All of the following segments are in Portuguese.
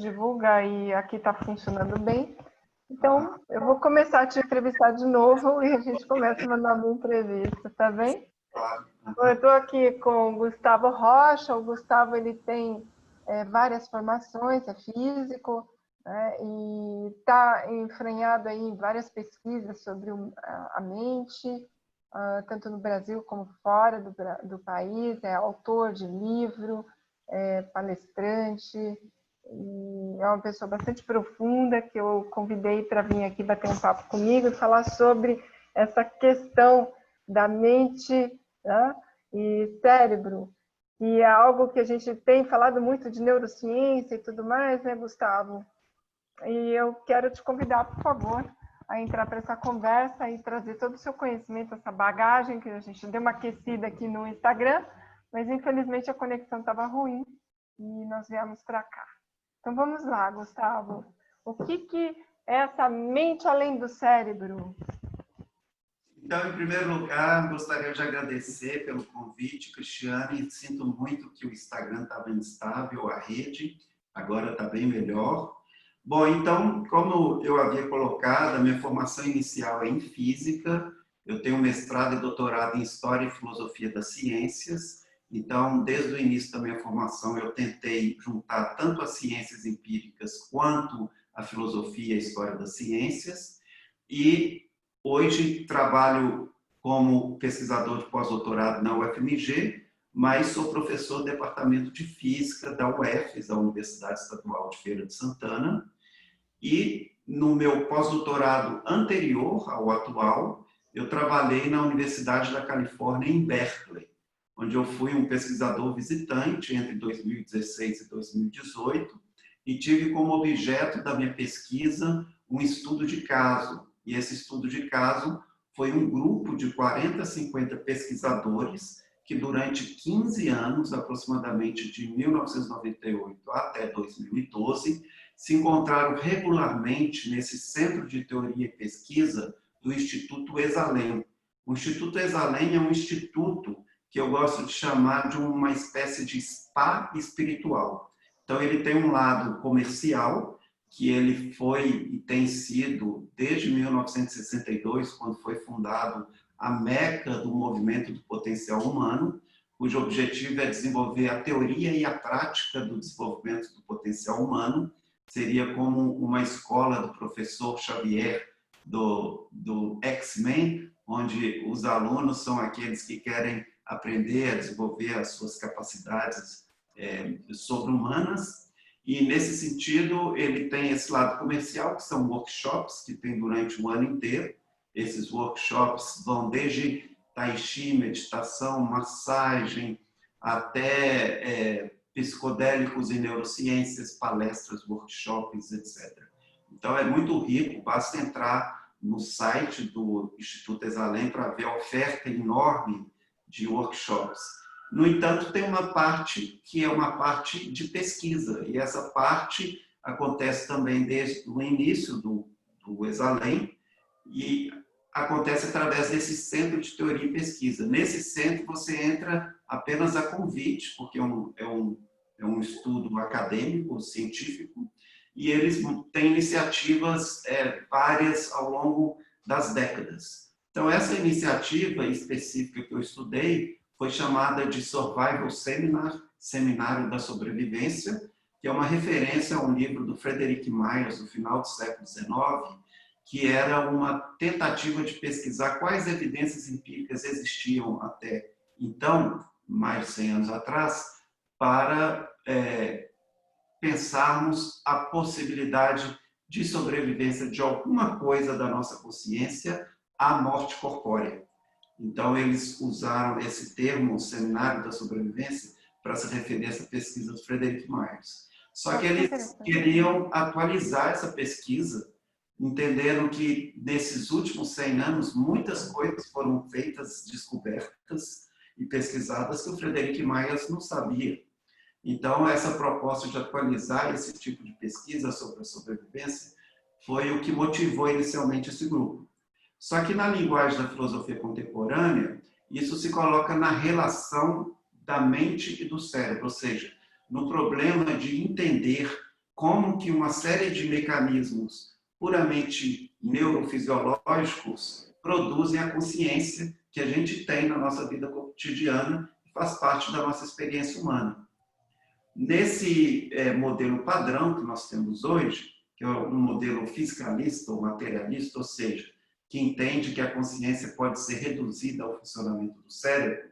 divulga e aqui está funcionando bem. Então, eu vou começar a te entrevistar de novo e a gente começa uma nova entrevista, tá bem? Eu estou aqui com o Gustavo Rocha. O Gustavo ele tem várias formações, é físico, né, e está enfrenhado aí em várias pesquisas sobre a mente, tanto no Brasil como fora do país. É autor de livro, palestrante, e é uma pessoa bastante profunda que eu convidei para vir aqui bater um papo comigo e falar sobre essa questão da mente, né, e cérebro, e é algo que a gente tem falado muito de neurociência e tudo mais, né, Gustavo? E eu quero te convidar, por favor, a entrar para essa conversa e trazer todo o seu conhecimento, essa bagagem, que a gente deu uma aquecida aqui no Instagram, mas infelizmente a conexão estava ruim e nós viemos para cá. Então vamos lá, Gustavo. O que é essa mente além do cérebro? Então, em primeiro lugar, gostaria de agradecer pelo convite, Cristiane. Sinto muito que o Instagram estava instável, a rede, agora está bem melhor. Bom, então, como eu havia colocado, a minha formação inicial é em física. Eu tenho mestrado e doutorado em História e Filosofia das Ciências. Então, desde o início da minha formação, eu tentei juntar tanto as ciências empíricas quanto a filosofia e a história das ciências. E hoje trabalho como pesquisador de pós-doutorado na UFMG, mas sou professor do Departamento de Física da UFES, da Universidade Estadual de Feira de Santana. E no meu pós-doutorado anterior ao atual, eu trabalhei na Universidade da Califórnia em Berkeley, onde eu fui um pesquisador visitante entre 2016 e 2018 e tive como objeto da minha pesquisa um estudo de caso. E esse estudo de caso foi um grupo de 40 a 50 pesquisadores que durante 15 anos, aproximadamente de 1998 até 2012, se encontraram regularmente nesse Centro de Teoria e Pesquisa do Instituto Esalen. O Instituto Esalen é um instituto que eu gosto de chamar de uma espécie de spa espiritual. Então, ele tem um lado comercial, que ele foi e tem sido, desde 1962, quando foi fundado, a meca do movimento do potencial humano, cujo objetivo é desenvolver a teoria e a prática do desenvolvimento do potencial humano. Seria como uma escola do professor Xavier, do X-Men, onde os alunos são aqueles que querem aprender a desenvolver as suas capacidades sobre-humanas. E, nesse sentido, ele tem esse lado comercial, que são workshops que tem durante o ano inteiro. Esses workshops vão desde tai chi, meditação, massagem, até psicodélicos e neurociências, palestras, workshops, etc. Então, é muito rico, basta entrar no site do Instituto Esalen para ver a oferta enorme de workshops. No entanto, tem uma parte que é uma parte de pesquisa, e essa parte acontece também desde o início do Esalen, e acontece através desse centro de teoria e pesquisa. Nesse centro, você entra apenas a convite, porque é um estudo acadêmico, científico, e eles têm iniciativas várias ao longo das décadas. Então, essa iniciativa específica que eu estudei foi chamada de Survival Seminar, Seminário da Sobrevivência, que é uma referência a um livro do Frederick Myers, do final do século XIX, que era uma tentativa de pesquisar quais evidências empíricas existiam até então, mais de 100 anos atrás, para pensarmos a possibilidade de sobrevivência de alguma coisa da nossa consciência à morte corpórea. Então, eles usaram esse termo, Seminário da Sobrevivência, para se referir a essa pesquisa do Frederick Myers. Só que eles queriam atualizar essa pesquisa, entendendo que, nesses últimos 100 anos, muitas coisas foram feitas, descobertas e pesquisadas que o Frederick Myers não sabia. Então, essa proposta de atualizar esse tipo de pesquisa sobre a sobrevivência foi o que motivou inicialmente esse grupo. Só que, na linguagem da filosofia contemporânea, isso se coloca na relação da mente e do cérebro, ou seja, no problema de entender como que uma série de mecanismos puramente neurofisiológicos produzem a consciência que a gente tem na nossa vida cotidiana e faz parte da nossa experiência humana. Nesse modelo padrão que nós temos hoje, que é um modelo fiscalista ou materialista, ou seja, que entende que a consciência pode ser reduzida ao funcionamento do cérebro,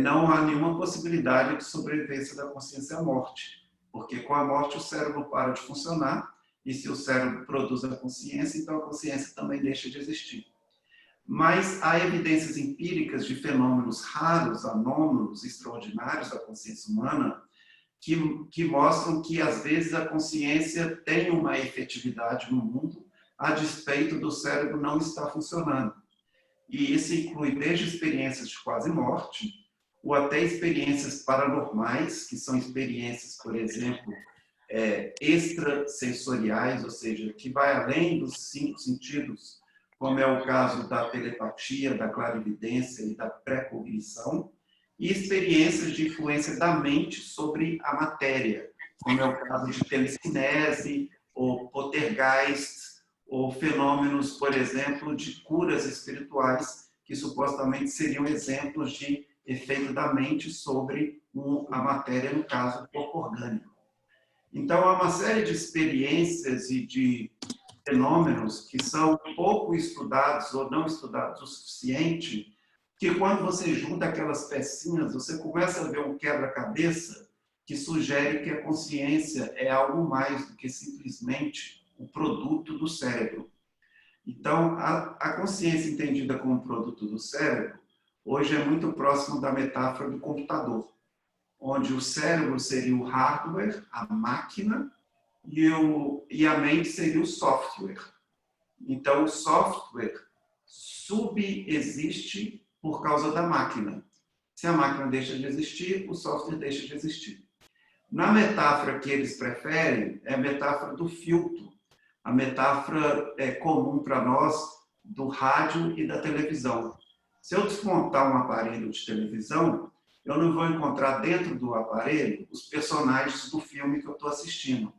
não há nenhuma possibilidade de sobrevivência da consciência à morte, porque com a morte o cérebro para de funcionar, e se o cérebro produz a consciência, então a consciência também deixa de existir. Mas há evidências empíricas de fenômenos raros, anômalos, extraordinários da consciência humana, que mostram que, às vezes, a consciência tem uma efetividade no mundo a despeito do cérebro não estar funcionando. E isso inclui desde experiências de quase morte, ou até experiências paranormais, que são experiências, por exemplo, extrasensoriais, ou seja, que vai além dos 5 sentidos, como é o caso da telepatia, da clarividência e da pré-cognição, e experiências de influência da mente sobre a matéria, como é o caso de telecinese, ou poltergeist, ou fenômenos, por exemplo, de curas espirituais, que supostamente seriam exemplos de efeito da mente sobre a matéria, no caso, o corpo orgânico. Então, há uma série de experiências e de fenômenos que são pouco estudados ou não estudados o suficiente, que quando você junta aquelas pecinhas, você começa a ver um quebra-cabeça que sugere que a consciência é algo mais do que simplesmente o produto do cérebro. Então, a consciência entendida como produto do cérebro, hoje é muito próximo da metáfora do computador, onde o cérebro seria o hardware, a máquina, e a mente seria o software. Então, o software subexiste por causa da máquina. Se a máquina deixa de existir, o software deixa de existir. Na metáfora que eles preferem, é a metáfora do filtro. A metáfora comum para nós do rádio e da televisão. Se eu desmontar um aparelho de televisão, eu não vou encontrar dentro do aparelho os personagens do filme que eu estou assistindo.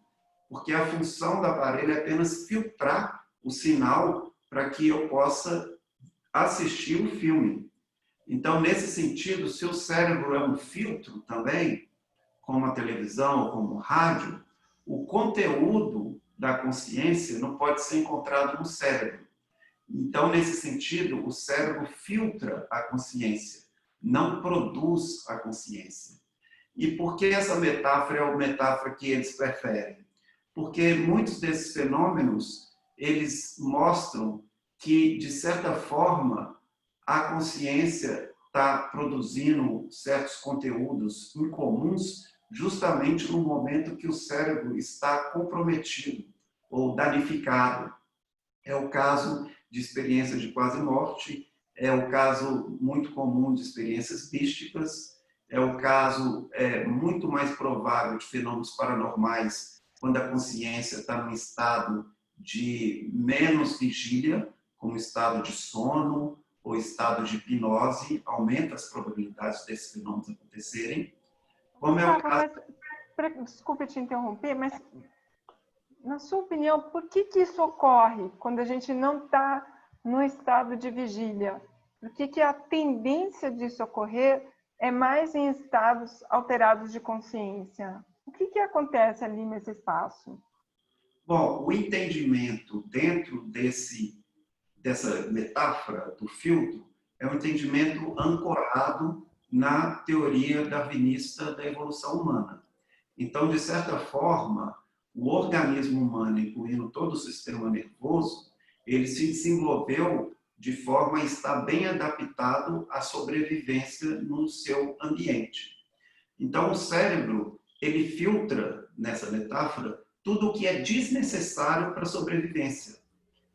Porque a função do aparelho é apenas filtrar o sinal para que eu possa assistir o filme. Então, nesse sentido, se o cérebro é um filtro também, como a televisão ou como o rádio, o conteúdo da consciência não pode ser encontrado no cérebro. Então, nesse sentido, o cérebro filtra a consciência, não produz a consciência. E por que essa metáfora é a metáfora que eles preferem? Porque muitos desses fenômenos, eles mostram que, de certa forma, a consciência está produzindo certos conteúdos incomuns justamente no momento que o cérebro está comprometido ou danificado. É o caso de experiências de quase morte, é o caso muito comum de experiências místicas, é o caso muito mais provável de fenômenos paranormais, quando a consciência está num estado de menos vigília, como estado de sono ou estado de hipnose, aumenta as probabilidades desses fenômenos acontecerem. Como é o caso... Desculpe te interromper, mas na sua opinião, por que isso ocorre quando a gente não está no estado de vigília? Por que a tendência disso ocorrer é mais em estados alterados de consciência? O que acontece ali nesse espaço? Bom, o entendimento dentro dessa metáfora do filtro é um entendimento ancorado na teoria darwinista da evolução humana. Então, de certa forma, o organismo humano, incluindo todo o sistema nervoso, ele se desenvolveu de forma a estar bem adaptado à sobrevivência no seu ambiente. Então, o cérebro, ele filtra, nessa metáfora, tudo o que é desnecessário para a sobrevivência.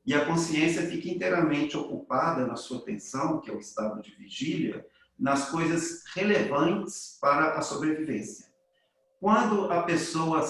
E a consciência fica inteiramente ocupada na sua atenção, que é o estado de vigília, nas coisas relevantes para a sobrevivência. Quando a pessoa,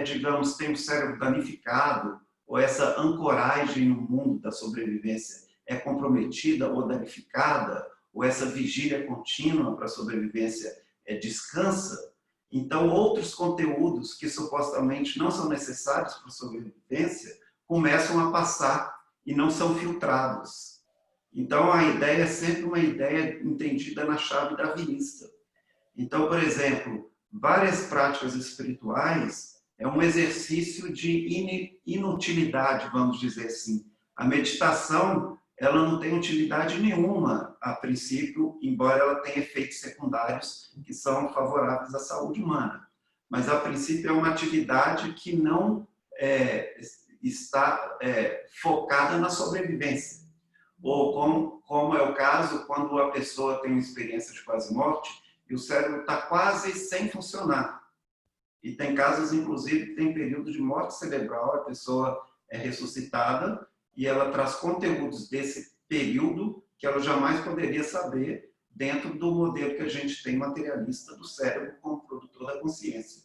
digamos, tem o cérebro danificado, ou essa ancoragem no mundo da sobrevivência é comprometida ou danificada, ou essa vigília contínua para a sobrevivência descansa, Então, outros conteúdos que supostamente não são necessários para a sobrevivência começam a passar e não são filtrados. Então, a ideia é sempre uma ideia entendida na chave darwinista. Então, por exemplo, várias práticas espirituais é um exercício de inutilidade, vamos dizer assim. A meditação, ela não tem utilidade nenhuma, a princípio, embora ela tenha efeitos secundários que são favoráveis à saúde humana. Mas, a princípio, é uma atividade que não está focada na sobrevivência. Ou como é o caso quando a pessoa tem uma experiência de quase morte e o cérebro está quase sem funcionar. E tem casos, inclusive, que tem período de morte cerebral, a pessoa é ressuscitada e ela traz conteúdos desse período que ela jamais poderia saber dentro do modelo que a gente tem materialista do cérebro como produtor da consciência.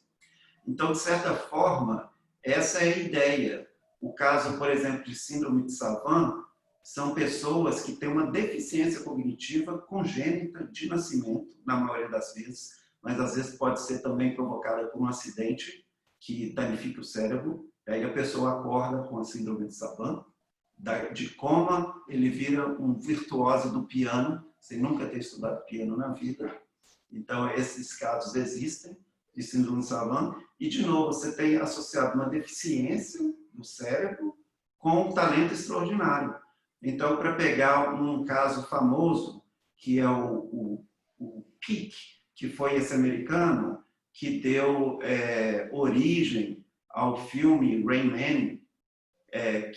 Então, de certa forma, essa é a ideia. O caso, por exemplo, de síndrome de Savant, são pessoas que têm uma deficiência cognitiva congênita de nascimento, na maioria das vezes, mas às vezes pode ser também provocada por um acidente que danifica o cérebro, e aí a pessoa acorda com a síndrome de Savant, de coma, ele vira um virtuoso do piano, sem nunca ter estudado piano na vida. Então, esses casos existem, de síndrome de Savant, e, de novo, você tem associado uma deficiência do cérebro com um talento extraordinário. Então, para pegar um caso famoso, que é o Peak, que foi esse americano, que deu origem ao filme Rain Man,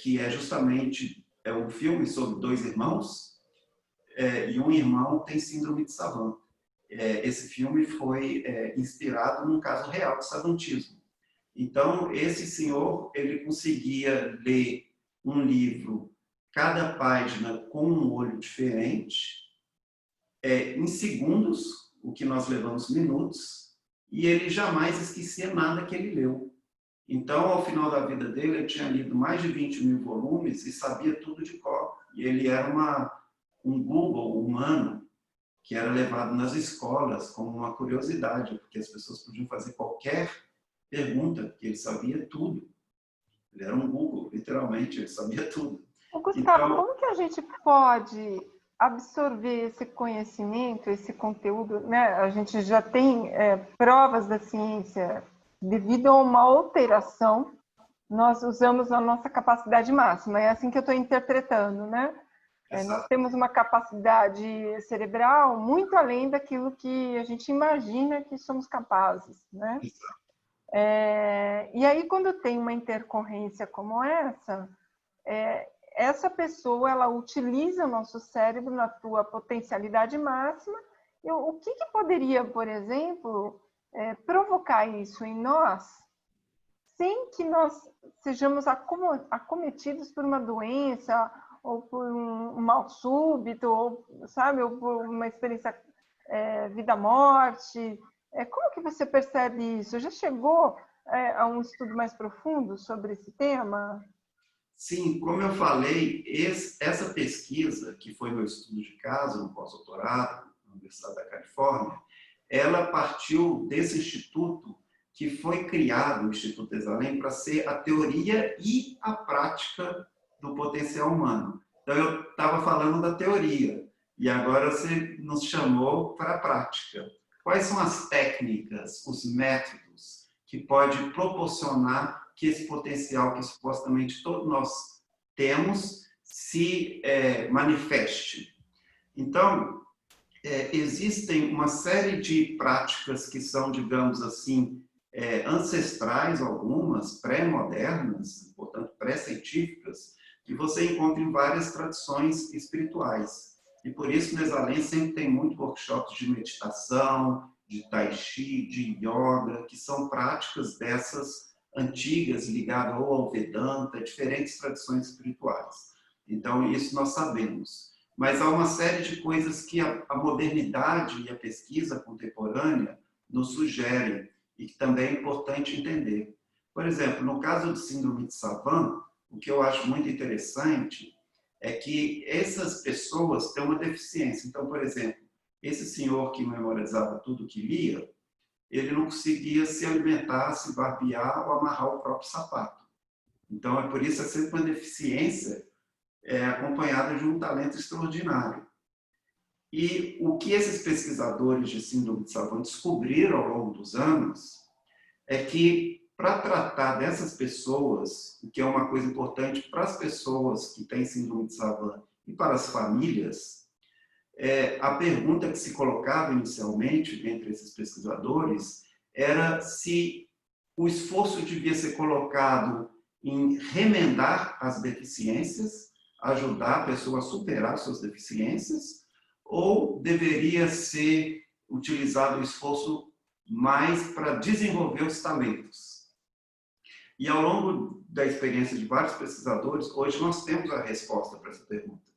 que é justamente um filme sobre dois irmãos, e um irmão tem síndrome de Savant. Esse filme foi inspirado num caso real de savantismo. Então, esse senhor, ele conseguia ler um livro, cada página com um olho diferente, em segundos, o que nós levamos minutos, e ele jamais esquecia nada que ele leu. Então, ao final da vida dele, ele tinha lido mais de 20.000 volumes e sabia tudo de cor. E ele era um Google humano que era levado nas escolas como uma curiosidade, porque as pessoas podiam fazer qualquer pergunta, porque ele sabia tudo. Ele era um Google, literalmente, ele sabia tudo. Gustavo, então, como que a gente pode absorver esse conhecimento, esse conteúdo, né? A gente já tem provas da ciência, devido a uma alteração, nós usamos a nossa capacidade máxima, é assim que eu estou interpretando, né? Nós temos uma capacidade cerebral muito além daquilo que a gente imagina que somos capazes, né? E aí, quando tem uma intercorrência como essa pessoa, ela utiliza o nosso cérebro na sua potencialidade máxima. O que poderia, por exemplo, provocar isso em nós, sem que nós sejamos acometidos por uma doença, ou por um mal súbito, ou, sabe, ou por uma experiência vida-morte? Como que você percebe isso? Já chegou a um estudo mais profundo sobre esse tema? Sim, como eu falei, essa pesquisa, que foi meu estudo de caso no pós-doutorado, na Universidade da Califórnia, ela partiu desse instituto que foi criado, o Instituto Exalem, para ser a teoria e a prática do potencial humano. Então, eu estava falando da teoria, e agora você nos chamou para a prática. Quais são as técnicas, os métodos que pode proporcionar que esse potencial que supostamente todos nós temos se manifeste? Então, existem uma série de práticas que são, digamos assim, ancestrais, algumas, pré-modernas, portanto, pré-científicas, que você encontra em várias tradições espirituais. E por isso, no Exalem sempre tem muito workshops de meditação, de tai chi, de yoga, que são práticas dessas antigas, ligadas ou ao Vedanta, diferentes tradições espirituais. Então, isso nós sabemos. Mas há uma série de coisas que a modernidade e a pesquisa contemporânea nos sugerem e que também é importante entender. Por exemplo, no caso do síndrome de Savant, o que eu acho muito interessante é que essas pessoas têm uma deficiência. Então, por exemplo, esse senhor que memorizava tudo que lia, ele não conseguia se alimentar, se barbear ou amarrar o próprio sapato. Então, é por isso que é sempre uma deficiência acompanhada de um talento extraordinário. E o que esses pesquisadores de síndrome de Savant descobriram ao longo dos anos é que, para tratar dessas pessoas, o que é uma coisa importante para as pessoas que têm síndrome de Savant e para as famílias, a pergunta que se colocava inicialmente entre esses pesquisadores era se o esforço devia ser colocado em remendar as deficiências, ajudar a pessoa a superar suas deficiências, ou deveria ser utilizado o esforço mais para desenvolver os talentos. E ao longo da experiência de vários pesquisadores, hoje nós temos a resposta para essa pergunta.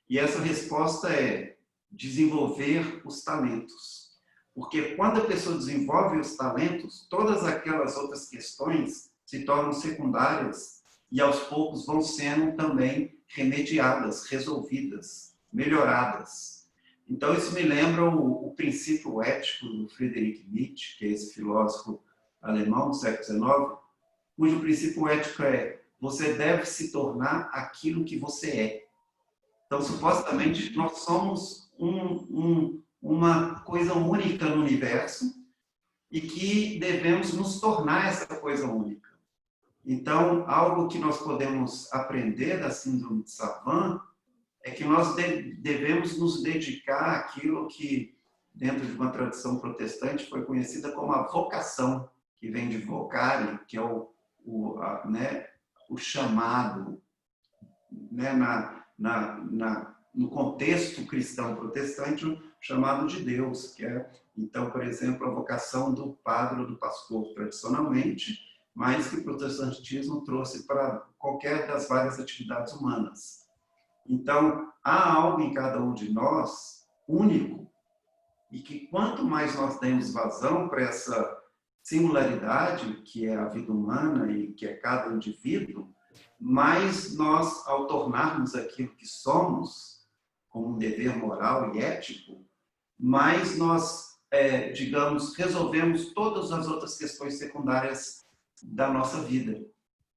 E essa resposta é desenvolver os talentos. Porque quando a pessoa desenvolve os talentos, todas aquelas outras questões se tornam secundárias e aos poucos vão sendo também remediadas, resolvidas, melhoradas. Então isso me lembra o princípio ético do Friedrich Nietzsche, que é esse filósofo alemão do século XIX, cujo princípio ético é: você deve se tornar aquilo que você é. Então, supostamente, nós somos uma coisa única no universo e que devemos nos tornar essa coisa única. Então, algo que nós podemos aprender da síndrome de Savant é que nós devemos nos dedicar àquilo que, dentro de uma tradição protestante, foi conhecida como a vocação, que vem de vocare, que é o chamado, né, no contexto cristão protestante, o chamado de Deus, que é, então, por exemplo, a vocação do padre ou do pastor, tradicionalmente, mas que o protestantismo trouxe para qualquer das várias atividades humanas. Então, há algo em cada um de nós único, e que quanto mais nós demos vazão para essa singularidade, que é a vida humana e que é cada indivíduo, mais nós, ao tornarmos aquilo que somos, como um dever moral e ético, mais nós, digamos, resolvemos todas as outras questões secundárias da nossa vida.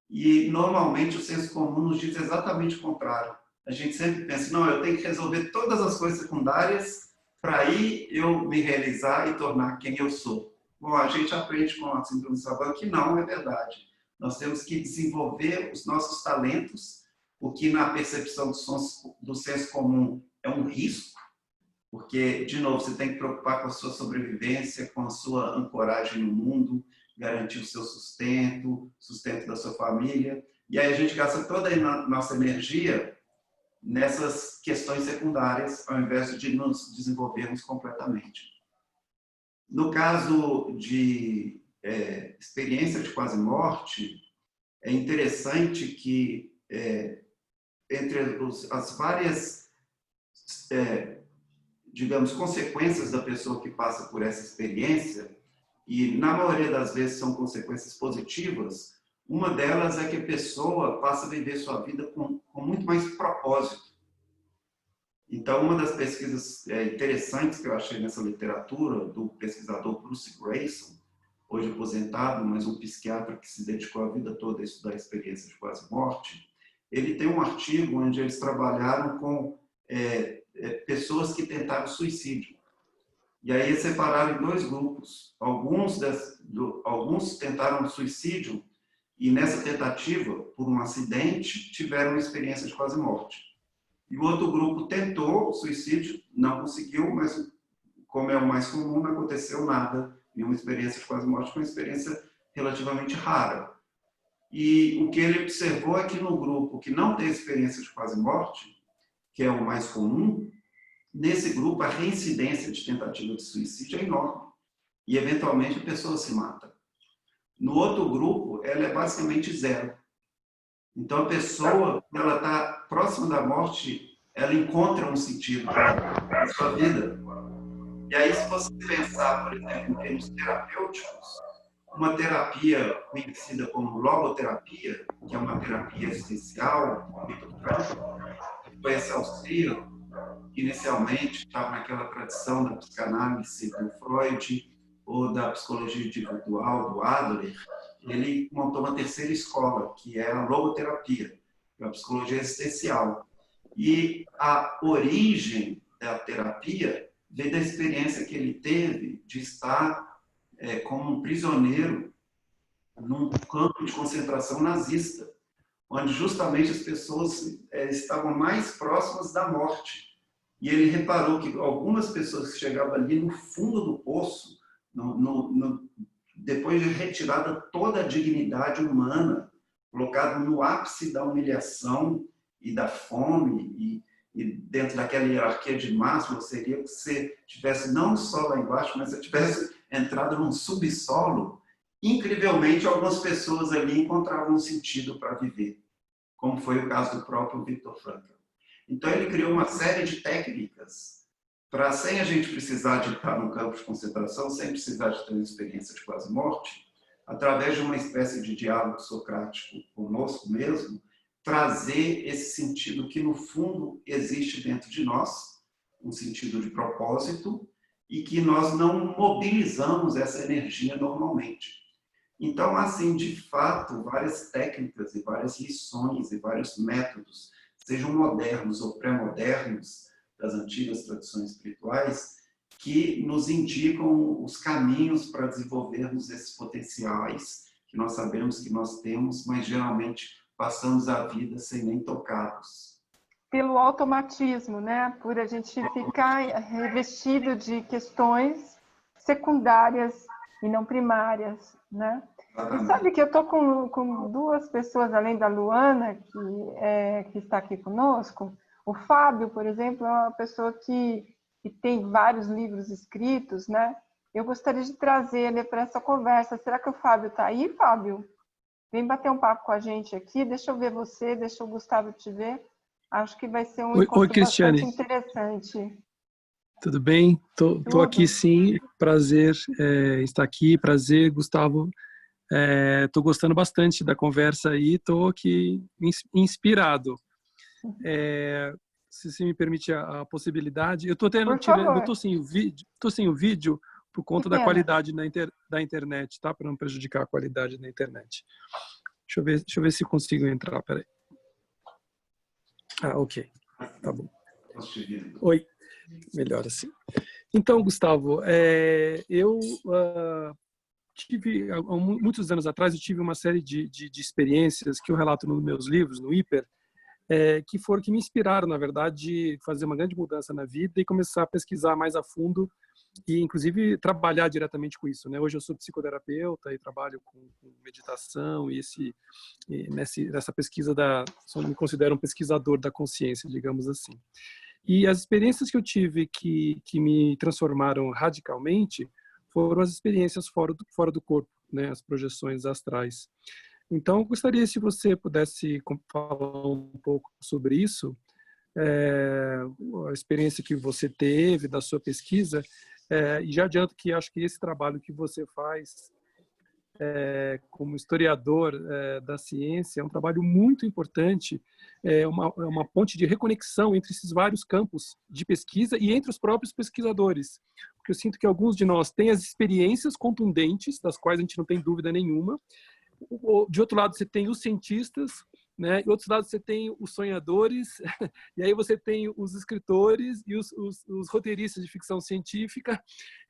E, normalmente, o senso comum nos diz exatamente o contrário. A gente sempre pensa, não, eu tenho que resolver todas as coisas secundárias para aí eu me realizar e tornar quem eu sou. Bom, a gente aprende com a síndrome de Savant que não é verdade. Nós temos que desenvolver os nossos talentos, o que na percepção do senso comum é um risco, porque, de novo, você tem que preocupar com a sua sobrevivência, com a sua ancoragem no mundo, garantir o seu sustento da sua família. E aí a gente gasta toda a nossa energia nessas questões secundárias, ao invés de nos desenvolvermos completamente. No caso de experiência de quase morte, é interessante que, entre as várias, digamos, consequências da pessoa que passa por essa experiência, e na maioria das vezes são consequências positivas, uma delas é que a pessoa passa a viver sua vida com muito mais propósito. Então, uma das pesquisas interessantes que eu achei nessa literatura, do pesquisador Bruce Greyson, hoje aposentado, mas um psiquiatra que se dedicou a vida toda a estudar a experiência de quase morte, ele tem um artigo onde eles trabalharam com pessoas que tentaram suicídio. E aí eles separaram em dois grupos. Alguns tentaram suicídio e nessa tentativa, por um acidente, tiveram uma experiência de quase morte. E o outro grupo tentou suicídio, não conseguiu, mas como é o mais comum, não aconteceu nada. E uma experiência de quase morte foi uma experiência relativamente rara. E o que ele observou é que no grupo que não tem experiência de quase morte, que é o mais comum, nesse grupo a reincidência de tentativa de suicídio é enorme. E eventualmente a pessoa se mata. No outro grupo, ela é basicamente zero. Então, a pessoa, quando ela está próxima da morte, ela encontra um sentido na sua vida. E aí, se você pensar, por exemplo, em termos terapêuticos, uma terapia conhecida como logoterapia, que é uma terapia existencial, que foi esse auxílio, que inicialmente estava naquela tradição da psicanálise do Freud, ou da psicologia individual, do Adler, ele montou uma terceira escola, que é a logoterapia, que é a psicologia existencial. E a origem da terapia veio da experiência que ele teve de estar como um prisioneiro num campo de concentração nazista, onde justamente as pessoas estavam mais próximas da morte. E ele reparou que algumas pessoas que chegavam ali no fundo do poço, depois de retirada toda a dignidade humana, colocado no ápice da humilhação e da fome, e dentro daquela hierarquia de Maslow, seria que você tivesse não só lá embaixo, mas você tivesse entrado num subsolo. Incrivelmente, algumas pessoas ali encontravam um sentido para viver, como foi o caso do próprio Viktor Frankl. Então, ele criou uma série de técnicas para, sem a gente precisar de estar no campo de concentração, sem precisar de ter uma experiência de quase morte, através de uma espécie de diálogo socrático conosco mesmo, trazer esse sentido que, no fundo, existe dentro de nós, um sentido de propósito, e que nós não mobilizamos essa energia normalmente. Então, assim, de fato, várias técnicas e várias lições e vários métodos, sejam modernos ou pré-modernos, das antigas tradições espirituais, que nos indicam os caminhos para desenvolvermos esses potenciais que nós sabemos que nós temos, mas geralmente passamos a vida sem nem tocá-los. Pelo automatismo, né? Por a gente ficar revestido de questões secundárias e não primárias, né? E sabe que eu estou com duas pessoas, além da Luana, que está aqui conosco. O Fábio, por exemplo, é uma pessoa que tem vários livros escritos, né? Eu gostaria de trazer ele para essa conversa. Será que o Fábio está aí, Fábio? Vem bater um papo com a gente aqui. Deixa eu ver você, deixa o Gustavo te ver. Acho que vai ser um encontro bastante interessante. Tudo bem? Estou aqui sim. Prazer estar aqui. Prazer, Gustavo. Estou gostando bastante da conversa aí. Estou aqui inspirado. Se você me permite a possibilidade, eu estou sem o vídeo por conta da qualidade da internet, tá? Para não prejudicar a qualidade da internet. Deixa eu ver se consigo entrar. Peraí. Ok. Tá bom. Oi. Melhor assim. Então, Gustavo, eu tive, há muitos anos atrás, eu tive uma série de experiências que eu relato nos meus livros, no Hiper, que me inspiraram, na verdade, a fazer uma grande mudança na vida e começar a pesquisar mais a fundo e, inclusive, trabalhar diretamente com isso, né? Hoje eu sou psicoterapeuta e trabalho com meditação e nessa pesquisa me considero um pesquisador da consciência, digamos assim. E as experiências que eu tive que me transformaram radicalmente foram as experiências fora do corpo, né? As projeções astrais. Então, eu gostaria se você pudesse falar um pouco sobre isso, a experiência que você teve da sua pesquisa, e já adianto que acho que esse trabalho que você faz como historiador da ciência é um trabalho muito importante, uma ponte de reconexão entre esses vários campos de pesquisa e entre os próprios pesquisadores. Porque eu sinto que alguns de nós têm as experiências contundentes, das quais a gente não tem dúvida nenhuma. De outro lado, você tem os cientistas, né? E outro lado, você tem os sonhadores, e aí você tem os escritores e os roteiristas de ficção científica,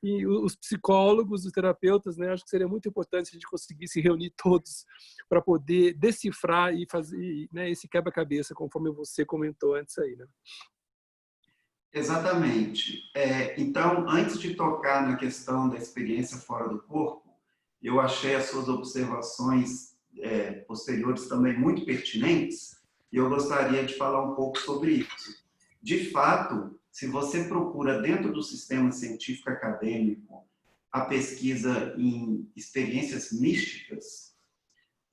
e os psicólogos, os terapeutas, né? Acho que seria muito importante se a gente conseguisse reunir todos para poder decifrar e fazer, né, esse quebra-cabeça, conforme você comentou antes aí, né? Exatamente. Então, antes de tocar na questão da experiência fora do corpo, eu achei as suas observações posteriores também muito pertinentes e eu gostaria de falar um pouco sobre isso. De fato, se você procura dentro do sistema científico acadêmico a pesquisa em experiências místicas,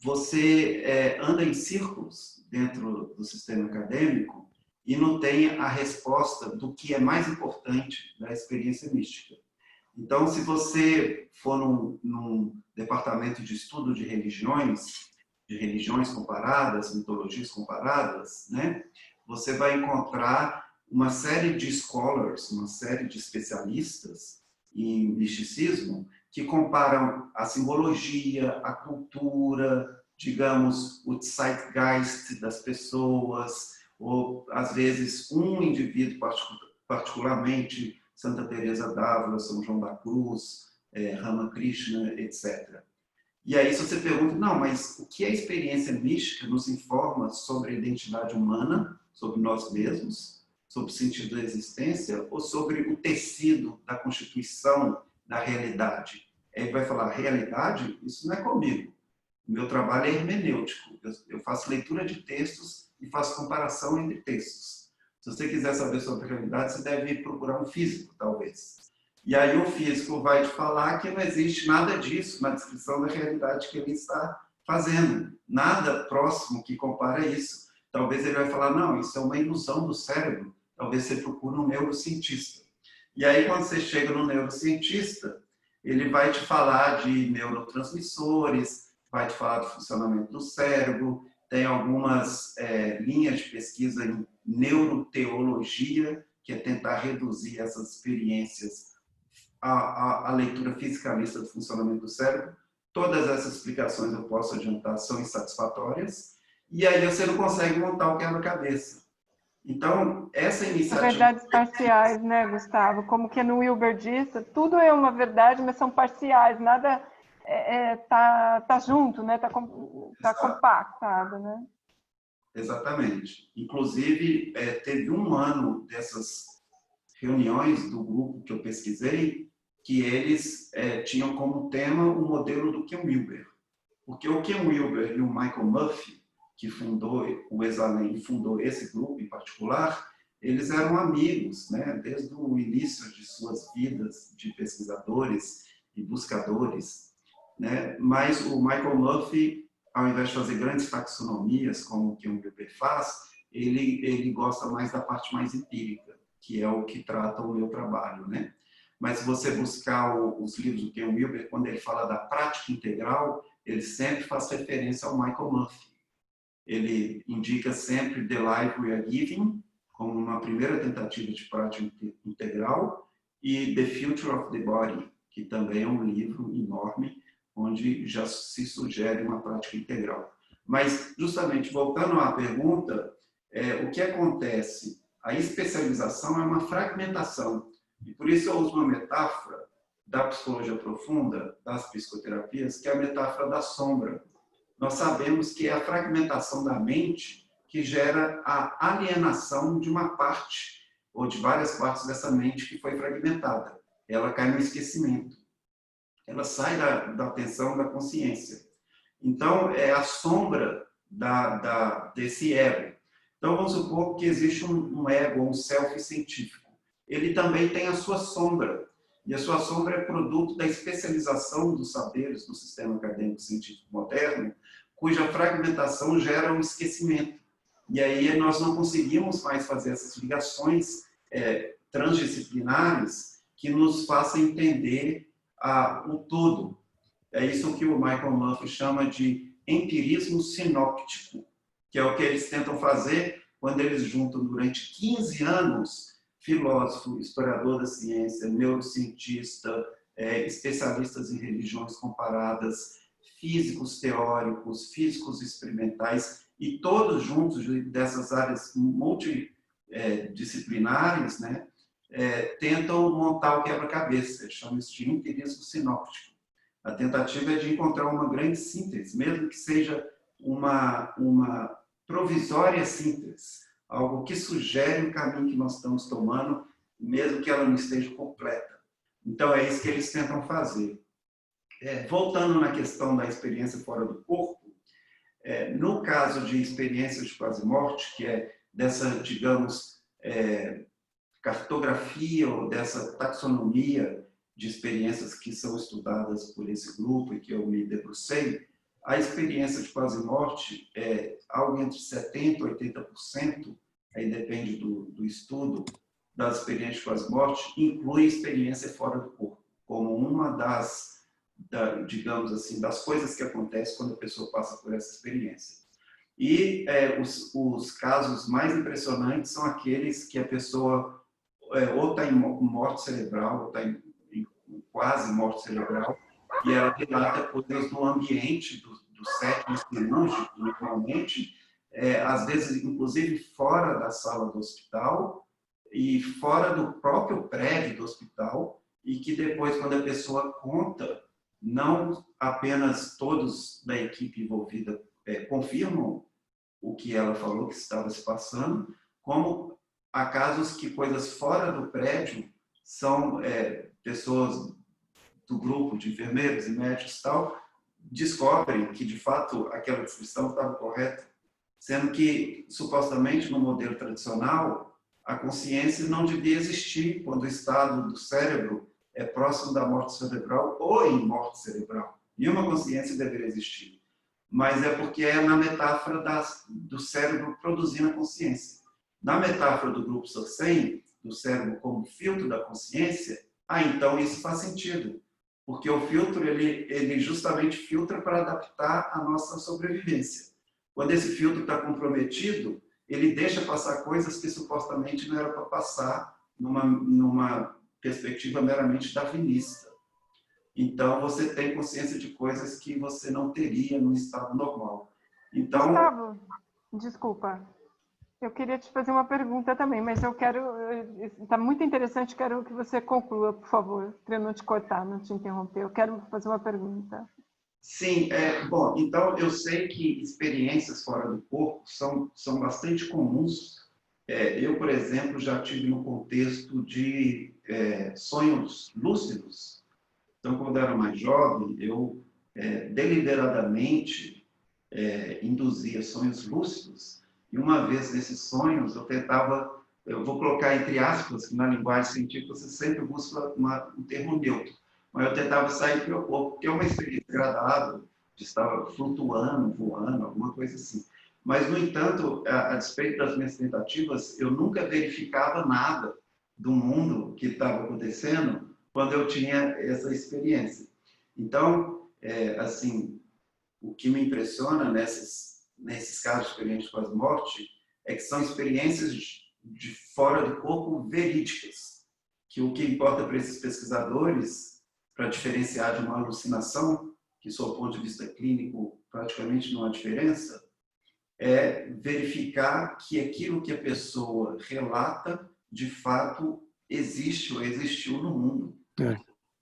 você anda em círculos dentro do sistema acadêmico e não tem a resposta do que é mais importante da experiência mística. Então, se você for num departamento de estudo de religiões comparadas, mitologias comparadas, né, você vai encontrar uma série de scholars, uma série de especialistas em misticismo que comparam a simbologia, a cultura, digamos, o zeitgeist das pessoas, ou, às vezes, um indivíduo particularmente, Santa Teresa d'Ávila, São João da Cruz, Ramakrishna, etc. E aí, se você pergunta, não, mas o que a experiência mística nos informa sobre a identidade humana, sobre nós mesmos, sobre o sentido da existência, ou sobre o tecido da constituição da realidade? Ele vai falar, realidade? Isso não é comigo. O meu trabalho é hermenêutico. Eu faço leitura de textos e faço comparação entre textos. Se você quiser saber sobre a realidade, você deve procurar um físico, talvez. E aí o físico vai te falar que não existe nada disso na descrição da realidade que ele está fazendo. Nada próximo que compara isso. Talvez ele vai falar, não, isso é uma ilusão do cérebro. Talvez você procure um neurocientista. E aí, quando você chega no neurocientista, ele vai te falar de neurotransmissores, vai te falar do funcionamento do cérebro, tem algumas linhas de pesquisa em neuroteologia, que é tentar reduzir essas experiências à leitura fisicalista do funcionamento do cérebro. Todas essas explicações, eu posso adiantar, são insatisfatórias, e aí você não consegue montar o quebra-cabeça. Então, essa iniciativa... São verdades parciais, né, Gustavo? Como que no Wilber disse, tudo é uma verdade, mas são parciais, nada tá junto, né? Tá compactado, né? Exatamente. Inclusive, teve um ano dessas reuniões do grupo que eu pesquisei, que eles tinham como tema o modelo do Ken Wilber. Porque o Ken Wilber e o Michael Murphy, que fundou o Exalem e fundou esse grupo em particular, eles eram amigos, né, desde o início de suas vidas de pesquisadores e buscadores, né? Mas o Michael Murphy, ao invés de fazer grandes taxonomias, como o Ken Wilber faz, ele gosta mais da parte mais empírica, que é o que trata o meu trabalho, né? Mas se você buscar os livros do Ken Wilber, quando ele fala da prática integral, ele sempre faz referência ao Michael Murphy. Ele indica sempre The Life We Are Giving, como uma primeira tentativa de prática integral, e The Future of the Body, que também é um livro enorme, onde já se sugere uma prática integral. Mas, justamente, voltando à pergunta, o que acontece? A especialização é uma fragmentação. E por isso eu uso uma metáfora da psicologia profunda, das psicoterapias, que é a metáfora da sombra. Nós sabemos que é a fragmentação da mente que gera a alienação de uma parte, ou de várias partes dessa mente que foi fragmentada. Ela cai no esquecimento. Ela sai da atenção, da consciência. Então, é a sombra desse ego. Então, vamos supor que existe um ego, um self científico. Ele também tem a sua sombra. E a sua sombra é produto da especialização dos saberes do sistema acadêmico científico moderno, cuja fragmentação gera um esquecimento. E aí nós não conseguimos mais fazer essas ligações transdisciplinares que nos façam entender o todo. É isso que o Michael Murphy chama de empirismo sinóptico, que é o que eles tentam fazer quando eles juntam durante 15 anos filósofo, historiador da ciência, neurocientista, especialistas em religiões comparadas, físicos teóricos, físicos experimentais, e todos juntos dessas áreas multidisciplinares, né, tentam montar o quebra-cabeça. Eles chamam isso de empirismo sinóptico. A tentativa é de encontrar uma grande síntese, mesmo que seja uma provisória síntese, algo que sugere o caminho que nós estamos tomando, mesmo que ela não esteja completa. Então, é isso que eles tentam fazer. Voltando na questão da experiência fora do corpo, no caso de experiências de quase-morte, que é dessa, digamos, cartografia ou dessa taxonomia de experiências que são estudadas por esse grupo e que eu me debrucei, a experiência de quase-morte é algo entre 70% e 80%, aí depende do estudo, das experiências de quase-morte, inclui experiência fora do corpo, como uma digamos assim, das coisas que acontecem quando a pessoa passa por essa experiência. E os casos mais impressionantes são aqueles que a pessoa ou está em morte cerebral, ou está em quase morte cerebral, e ela relata coisas no ambiente do sétimo cirúrgico, normalmente, às vezes, inclusive, fora da sala do hospital e fora do próprio prédio do hospital, e que depois, quando a pessoa conta, não apenas todos da equipe envolvida confirmam o que ela falou que estava se passando, como há casos que coisas fora do prédio são pessoas do grupo de enfermeiros e médicos e tal, descobrem que, de fato, aquela descrição estava correta, sendo que, supostamente, no modelo tradicional, a consciência não devia existir quando o estado do cérebro é próximo da morte cerebral ou em morte cerebral. Nenhuma consciência deveria existir. Mas é porque é na metáfora do cérebro produzindo a consciência. Na metáfora do grupo Sorsen, do cérebro como filtro da consciência, então isso faz sentido. Porque o filtro, ele justamente filtra para adaptar a nossa sobrevivência. Quando esse filtro está comprometido, ele deixa passar coisas que supostamente não era para passar numa perspectiva meramente darwinista. Então, você tem consciência de coisas que você não teria no estado normal. Então, Gustavo, desculpa. Eu queria te fazer uma pergunta também, mas eu quero... Está muito interessante, quero que você conclua, por favor, para eu não te cortar, não te interromper. Eu quero fazer uma pergunta. Sim, bom, então eu sei que experiências fora do corpo são bastante comuns. Eu, por exemplo, já tive no contexto de sonhos lúcidos. Então, quando eu era mais jovem, eu deliberadamente induzia sonhos lúcidos. E uma vez nesses sonhos, eu vou colocar entre aspas, que na linguagem científica você sempre busca um termo neutro, mas eu tentava sair do meu corpo, porque é uma experiência agradável, de estar flutuando, voando, alguma coisa assim. Mas, no entanto, a despeito das minhas tentativas, eu nunca verificava nada do mundo que estava acontecendo quando eu tinha essa experiência. Então, assim, o que me impressiona nesses casos experientes com a morte é que são experiências de fora do corpo verídicas, que o que importa para esses pesquisadores, para diferenciar de uma alucinação, que, sob o ponto de vista clínico, praticamente não há diferença, é verificar que aquilo que a pessoa relata, de fato, existe ou existiu no mundo.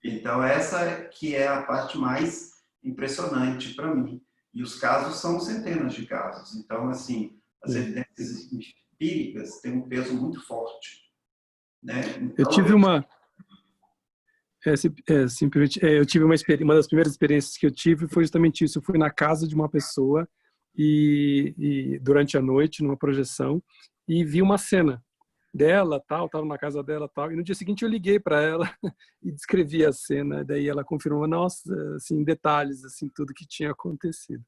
Então, essa que é a parte mais impressionante para mim. E os casos são centenas de casos. Então, assim, as evidências empíricas têm um peso muito forte. Né? Então, eu tive uma... simplesmente, eu tive uma das primeiras experiências que eu tive foi justamente isso. Eu fui na casa de uma pessoa e durante a noite, numa projeção, e vi uma cena dela, tal, estava na casa dela, tal, e no dia seguinte eu liguei para ela e descrevi a cena, daí ela confirmou, nossa, assim, detalhes, assim, tudo que tinha acontecido.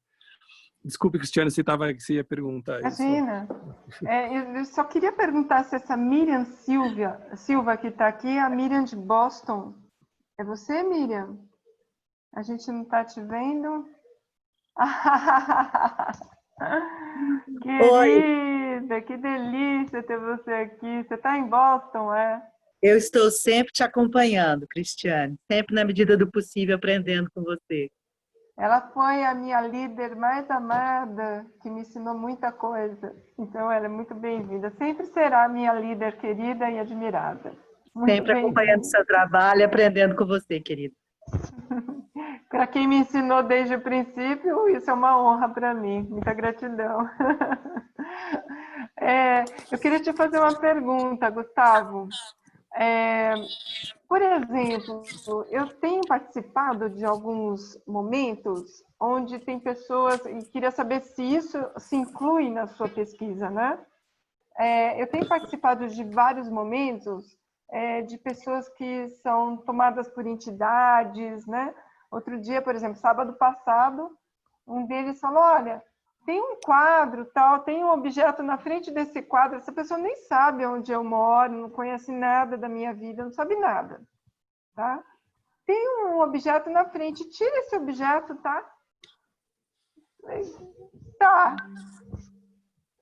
Desculpe, Cristiane, você ia perguntar isso. Imagina. Eu só queria perguntar se essa Miriam Silva que está aqui, a Miriam de Boston, é você, Miriam? A gente não está te vendo? Querida, que delícia ter você aqui. Você está em Boston, é? Eu estou sempre te acompanhando, Cristiane. Sempre na medida do possível, aprendendo com você. Ela foi a minha líder mais amada, que me ensinou muita coisa. Então, ela é muito bem-vinda. Sempre será a minha líder querida e admirada. Muito sempre acompanhando o seu trabalho e aprendendo com você, querida. Para quem me ensinou desde o princípio, isso é uma honra para mim. Muita gratidão. Eu queria te fazer uma pergunta, Gustavo. Por exemplo, eu tenho participado de alguns momentos onde tem pessoas, e queria saber se isso se inclui na sua pesquisa, né? Eu tenho participado de vários momentos de pessoas que são tomadas por entidades, né? Outro dia, por exemplo, sábado passado, um deles falou, olha, tem um quadro, tal, tem um objeto na frente desse quadro, essa pessoa nem sabe onde eu moro, não conhece nada da minha vida, não sabe nada, tá? Tem um objeto na frente, tira esse objeto, tá? Tá.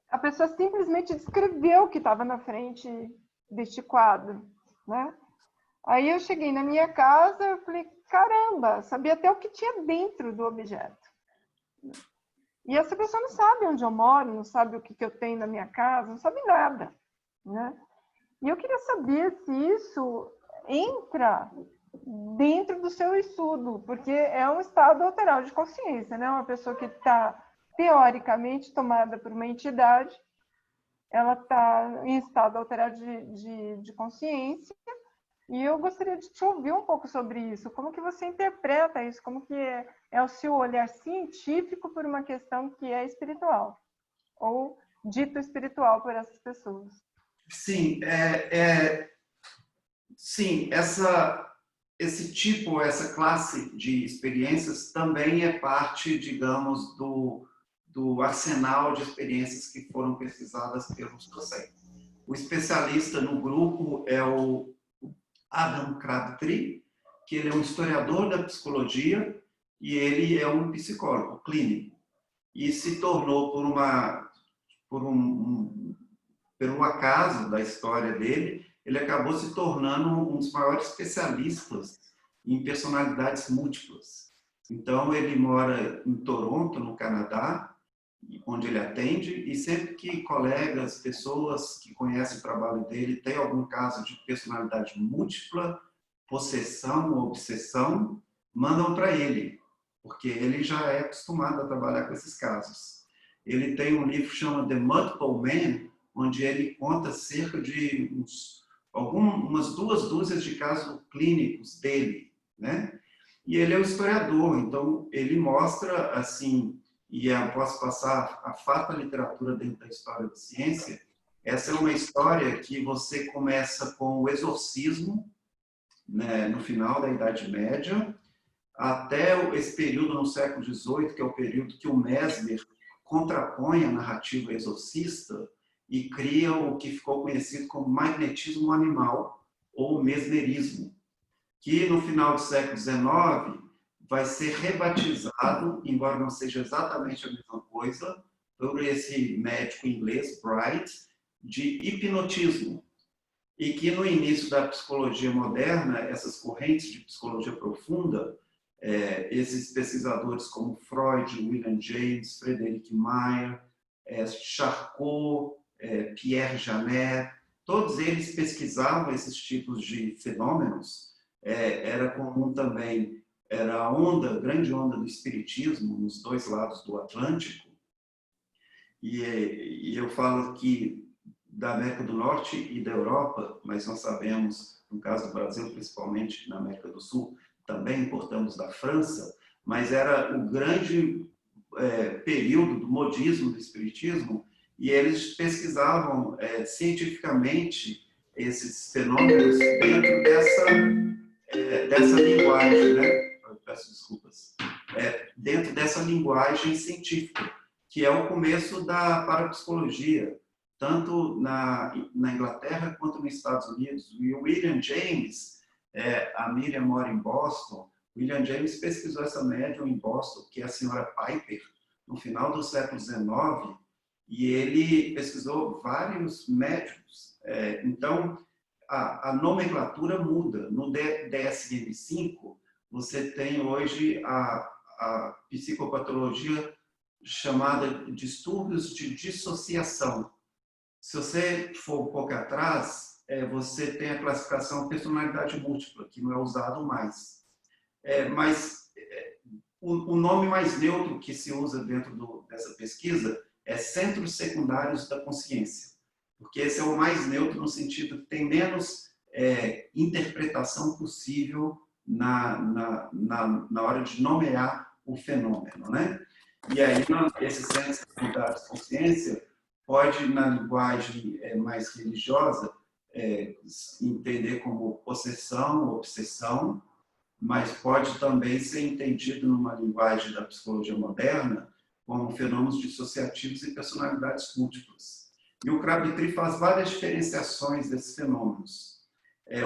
A pessoa simplesmente descreveu o que estava na frente deste quadro, né? Aí eu cheguei na minha casa, eu falei, caramba, sabia até o que tinha dentro do objeto. E essa pessoa não sabe onde eu moro, não sabe o que eu tenho na minha casa, não sabe nada, né? E eu queria saber se isso entra dentro do seu estudo, porque é um estado alterado de consciência, né? Uma pessoa que está teoricamente tomada por uma entidade, ela está em estado alterado de consciência, e eu gostaria de te ouvir um pouco sobre isso. Como que você interpreta isso? Como que é o seu olhar científico por uma questão que é espiritual, ou dito espiritual por essas pessoas? Sim, sim, essa classe de experiências também é parte, digamos, do arsenal de experiências que foram pesquisadas pelos docentes. O especialista no grupo é o Adam Crabtree, que ele é um historiador da psicologia e ele é um psicólogo clínico. E se tornou, por um acaso da história dele, ele acabou se tornando um dos maiores especialistas em personalidades múltiplas. Então, ele mora em Toronto, no Canadá, onde ele atende, e sempre que colegas, pessoas que conhecem o trabalho dele, têm algum caso de personalidade múltipla, possessão ou obsessão, mandam para ele, porque ele já é acostumado a trabalhar com esses casos. Ele tem um livro que chama The Multiple Man, onde ele conta cerca de umas 2 dúzias de casos clínicos dele, né? E ele é um historiador, então ele mostra, assim, e eu posso passar a farta literatura dentro da história da ciência, essa é uma história que você começa com o exorcismo, né, no final da Idade Média, até esse período no século XVIII, que é o período que o Mesmer contrapõe a narrativa exorcista e cria o que ficou conhecido como magnetismo animal, ou mesmerismo, que no final do século XIX vai ser rebatizado, embora não seja exatamente a mesma coisa, por esse médico inglês, Bright, de hipnotismo. E que no início da psicologia moderna, essas correntes de psicologia profunda, esses pesquisadores como Freud, William James, Frederick Meyer, Charcot, Pierre Janet, todos eles pesquisavam esses tipos de fenômenos. Era comum também, era a grande onda do espiritismo nos 2 lados do Atlântico. E eu falo aqui da América do Norte e da Europa, mas nós sabemos, no caso do Brasil, principalmente na América do Sul, também importamos da França, mas era o grande período do modismo, do espiritismo, e eles pesquisavam cientificamente esses fenômenos dentro dessa linguagem, né? Peço desculpas. Dentro dessa linguagem científica, que é o começo da parapsicologia, tanto na Inglaterra quanto nos Estados Unidos. E o William James, a Miriam mora em Boston, William James pesquisou essa médium em Boston, que é a senhora Piper, no final do século XIX, e ele pesquisou vários médiums. Então, a nomenclatura muda. No DSM-5, você tem hoje a psicopatologia chamada distúrbios de dissociação. Se você for um pouco atrás, você tem a classificação personalidade múltipla, que não é usado mais. Mas o nome mais neutro que se usa dentro dessa pesquisa é centros secundários da consciência, porque esse é o mais neutro no sentido que tem menos interpretação possível na hora de nomear o fenômeno, né? E aí, esses centros secundários da consciência pode, na linguagem mais religiosa, entender como possessão, obsessão, mas pode também ser entendido numa linguagem da psicologia moderna como fenômenos dissociativos e personalidades múltiplas. E o Crabtree faz várias diferenciações desses fenômenos.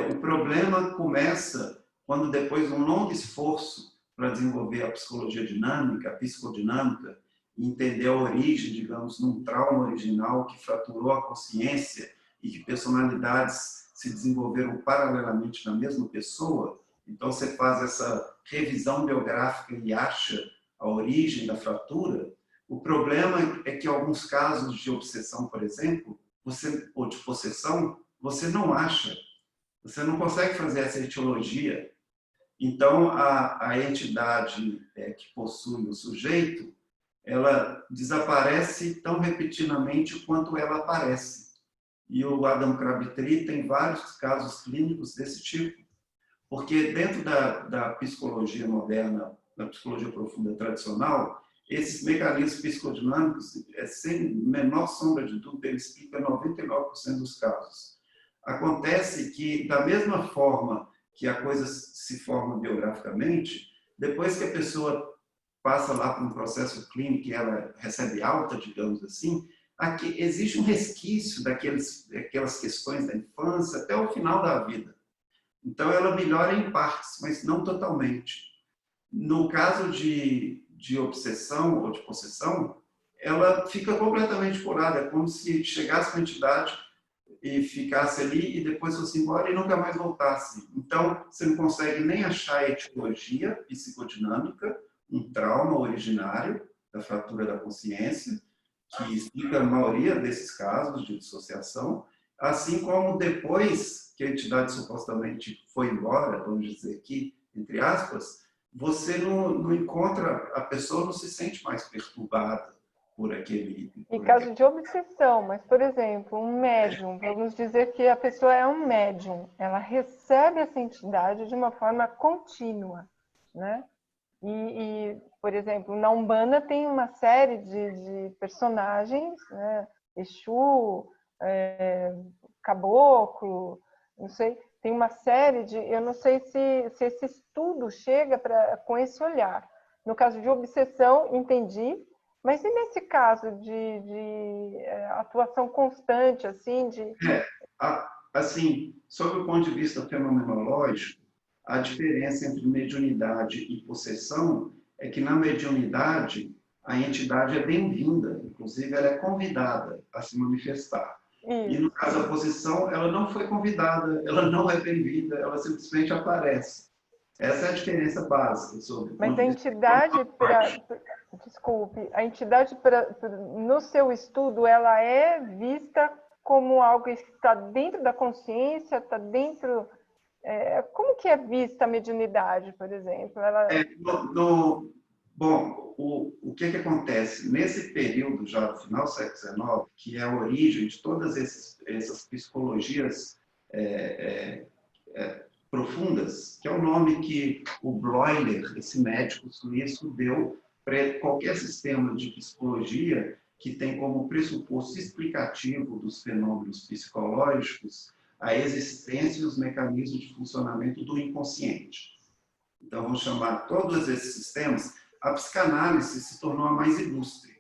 O problema começa quando, depois de um longo esforço para desenvolver a psicologia dinâmica, a psicodinâmica, e entender a origem, digamos, num trauma original que fraturou a consciência e que personalidades se desenvolveram paralelamente na mesma pessoa, então você faz essa revisão biográfica e acha a origem da fratura. O problema é que em alguns casos de obsessão, por exemplo, ou de possessão, você não acha. Você não consegue fazer essa etiologia. Então, a entidade que possui o sujeito, ela desaparece tão repentinamente quanto ela aparece. E o Adam Crabtree tem vários casos clínicos desse tipo. Porque dentro da psicologia moderna, da psicologia profunda tradicional, esses mecanismos psicodinâmicos, sem menor sombra de dúvida, ele explica 99% dos casos. Acontece que, da mesma forma que a coisa se forma biograficamente, depois que a pessoa passa lá por um processo clínico e ela recebe alta, digamos assim, aqui existe um resquício daquelas questões da infância até o final da vida. Então, ela melhora em partes, mas não totalmente. No caso de obsessão ou de possessão, ela fica completamente curada. É como se chegasse uma entidade e ficasse ali e depois fosse embora e nunca mais voltasse. Então, você não consegue nem achar a etiologia psicodinâmica, um trauma originário da fratura da consciência, que explica a maioria desses casos de dissociação, assim como depois que a entidade supostamente foi embora, vamos dizer aqui, entre aspas, você não encontra, a pessoa não se sente mais perturbada por aquele... Em caso de obsessão, mas, por exemplo, um médium, vamos dizer que a pessoa é um médium, ela recebe essa entidade de uma forma contínua, né? Por exemplo, na Umbanda tem uma série de personagens, né? Exu, caboclo, não sei, tem uma série de... Eu não sei se esse estudo chega com esse olhar. No caso de obsessão, entendi, mas e nesse caso de atuação constante, assim, assim, sob o ponto de vista fenomenológico, a diferença entre mediunidade e possessão é que na mediunidade a entidade é bem-vinda, inclusive ela é convidada a se manifestar. E no caso da possessão, ela não foi convidada, ela não é bem-vinda, ela simplesmente aparece. Essa é a diferença básica sobre... Mas a entidade, desculpe, a entidade no seu estudo, ela é vista como algo que está dentro da consciência, está dentro... como que é vista a mediunidade, por exemplo? Bom, o que acontece? Nesse período, já do final do século XIX, que é a origem de todas essas psicologias profundas, que é o nome que o Bloiler, esse médico suíço, deu para qualquer sistema de psicologia que tem como pressuposto explicativo dos fenômenos psicológicos a existência e os mecanismos de funcionamento do inconsciente. Então, vamos chamar todos esses sistemas. A psicanálise se tornou a mais ilustre,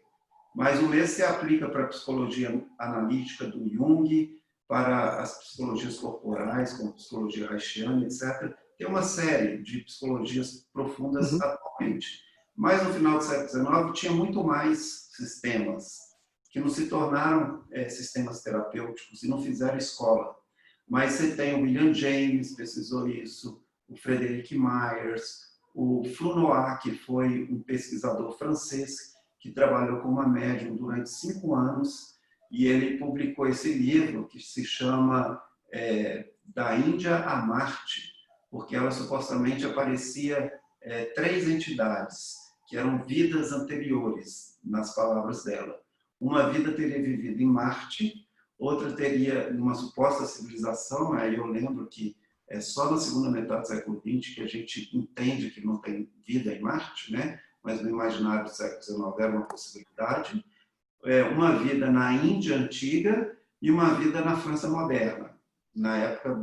mas o mesmo se aplica para a psicologia analítica do Jung, para as psicologias corporais, como a psicologia reichiana, etc. Tem uma série de psicologias profundas atualmente. Mas no final do século XIX tinha muito mais sistemas que não se tornaram sistemas terapêuticos e não fizeram escola. Mas você tem o William James, pesquisou isso, o Frederic Myers, o Flounois, que foi um pesquisador francês que trabalhou com uma médium durante 5 anos, e ele publicou esse livro que se chama Da Índia a Marte, porque ela supostamente aparecia 3 entidades, que eram vidas anteriores, nas palavras dela. Uma vida teria vivido em Marte, outra teria numa suposta civilização, aí eu lembro que é só na segunda metade do século XX que a gente entende que não tem vida em Marte, né? Mas no imaginário do século XIX era uma possibilidade. Uma vida na Índia antiga e uma vida na França moderna, na época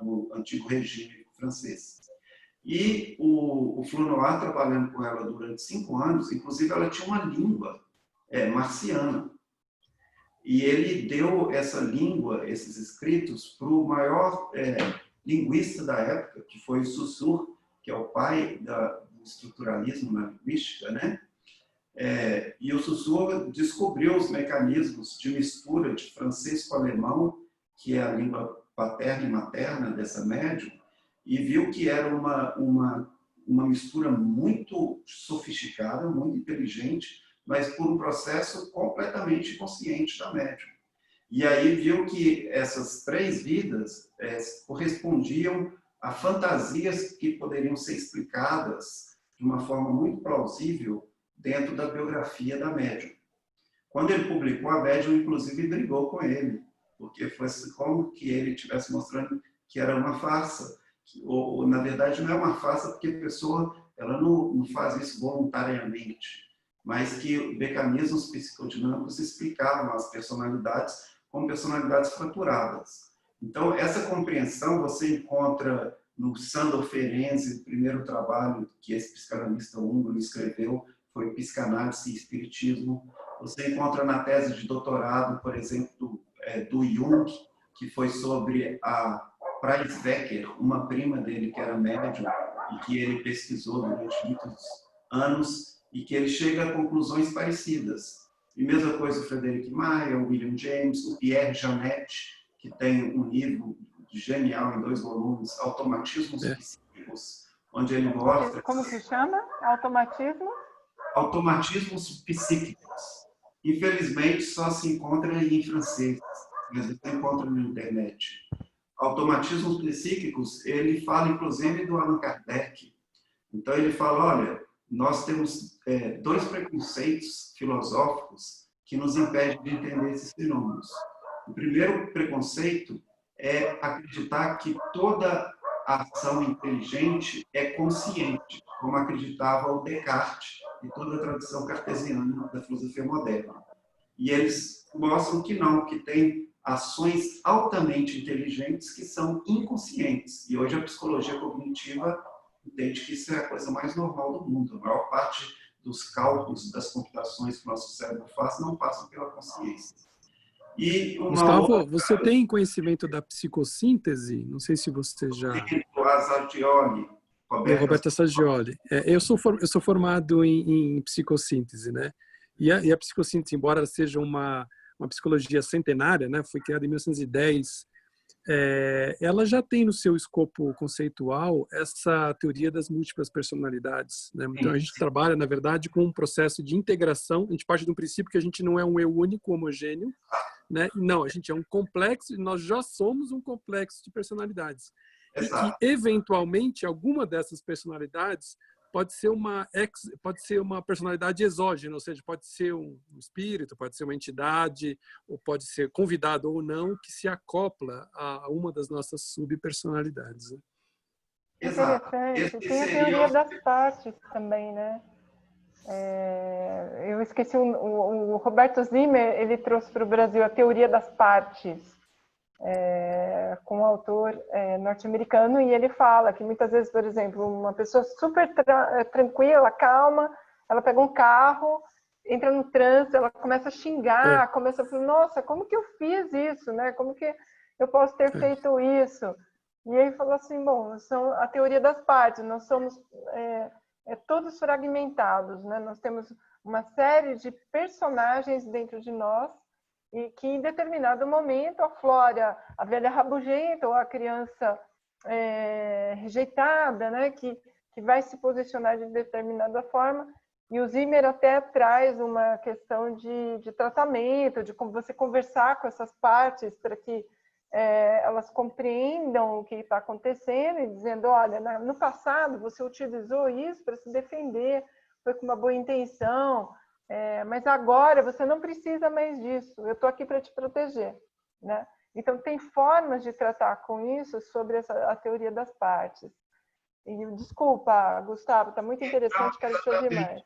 do antigo regime francês. E o Flounois, trabalhando com ela durante 5 anos, inclusive ela tinha uma língua marciana. E ele deu essa língua, esses escritos, para o maior linguista da época, que foi o Saussure, que é o pai do estruturalismo na linguística, né? E o Saussure descobriu os mecanismos de mistura de francês com alemão, que é a língua paterna e materna dessa médium e viu que era uma mistura muito sofisticada, muito inteligente, mas por um processo completamente consciente da médium. E aí viu que essas 3 vidas correspondiam a fantasias que poderiam ser explicadas de uma forma muito plausível dentro da biografia da médium. Quando ele publicou, a médium, inclusive, brigou com ele, porque foi como que ele estivesse mostrando que era uma farsa. Ou, na verdade, não é uma farsa, porque a pessoa ela não faz isso voluntariamente, mas que mecanismos psicodinâmicos explicavam as personalidades como personalidades fraturadas. Então, essa compreensão você encontra no Sándor Ferenczi, o primeiro trabalho que esse psicanalista húngaro escreveu foi Psicanálise e Espiritismo. Você encontra na tese de doutorado, por exemplo, do Jung, que foi sobre a Preiswecker, uma prima dele que era médium e que ele pesquisou durante muitos anos e que ele chega a conclusões parecidas. E mesma coisa o Frederic Maia, o William James, o Pierre Janet, que tem um livro genial em 2 volumes, Automatismos Psíquicos, onde ele mostra... Como que chama? Automatismo? Automatismos Psíquicos. Infelizmente, só se encontra em francês, mas você encontra na internet. Automatismos Psíquicos, ele fala, inclusive, do Allan Kardec. Então, ele fala, olha, nós temos 2 preconceitos filosóficos que nos impedem de entender esses fenômenos. O primeiro preconceito é acreditar que toda ação inteligente é consciente, como acreditava o Descartes e toda a tradição cartesiana da filosofia moderna. E eles mostram que não, que tem ações altamente inteligentes que são inconscientes. E hoje a psicologia cognitiva entende que isso é a coisa mais normal do mundo. A maior parte dos cálculos, das computações que o nosso cérebro faz não passam pela consciência. E Gustavo, você tem conhecimento da psicossíntese? Não sei se você já... Roberto Assagioli. Eu sou formado em psicossíntese, né? E a psicossíntese, embora seja uma psicologia centenária, né? Foi criada em 1910, ela já tem no seu escopo conceitual essa teoria das múltiplas personalidades, né? Então a gente trabalha, na verdade, com um processo de integração. A gente parte de um princípio que a gente não é um eu único, homogêneo, né? Não, a gente é um complexo, nós já somos um complexo de personalidades. E que, eventualmente, alguma dessas personalidades pode ser uma personalidade exógena, ou seja, pode ser um espírito, pode ser uma entidade, ou pode ser convidado ou não, que se acopla a uma das nossas subpersonalidades. Né? Interessante. Tem a teoria das partes também, né? Eu esqueci, o Roberto Zimmer, ele trouxe para o Brasil a teoria das partes, com um autor norte-americano, e ele fala que muitas vezes, por exemplo, uma pessoa super tranquila, calma, ela pega um carro, entra no trânsito, ela começa a xingar, começa a falar, nossa, como que eu fiz isso, né? Como que eu posso ter feito isso? E aí falou assim, bom, são a teoria das partes, nós somos todos fragmentados, né? Nós temos uma série de personagens dentro de nós e que em determinado momento aflora a velha rabugenta ou a criança rejeitada, né? Que vai se posicionar de determinada forma. E o Zimmer até traz uma questão de tratamento, de como você conversar com essas partes para que elas compreendam o que está acontecendo e dizendo, olha, no passado você utilizou isso para se defender, foi com uma boa intenção, mas agora você não precisa mais disso, eu estou aqui para te proteger, né? Então, tem formas de tratar com isso sobre a teoria das partes. E, desculpa, Gustavo, está muito interessante, quero te ouvir mais.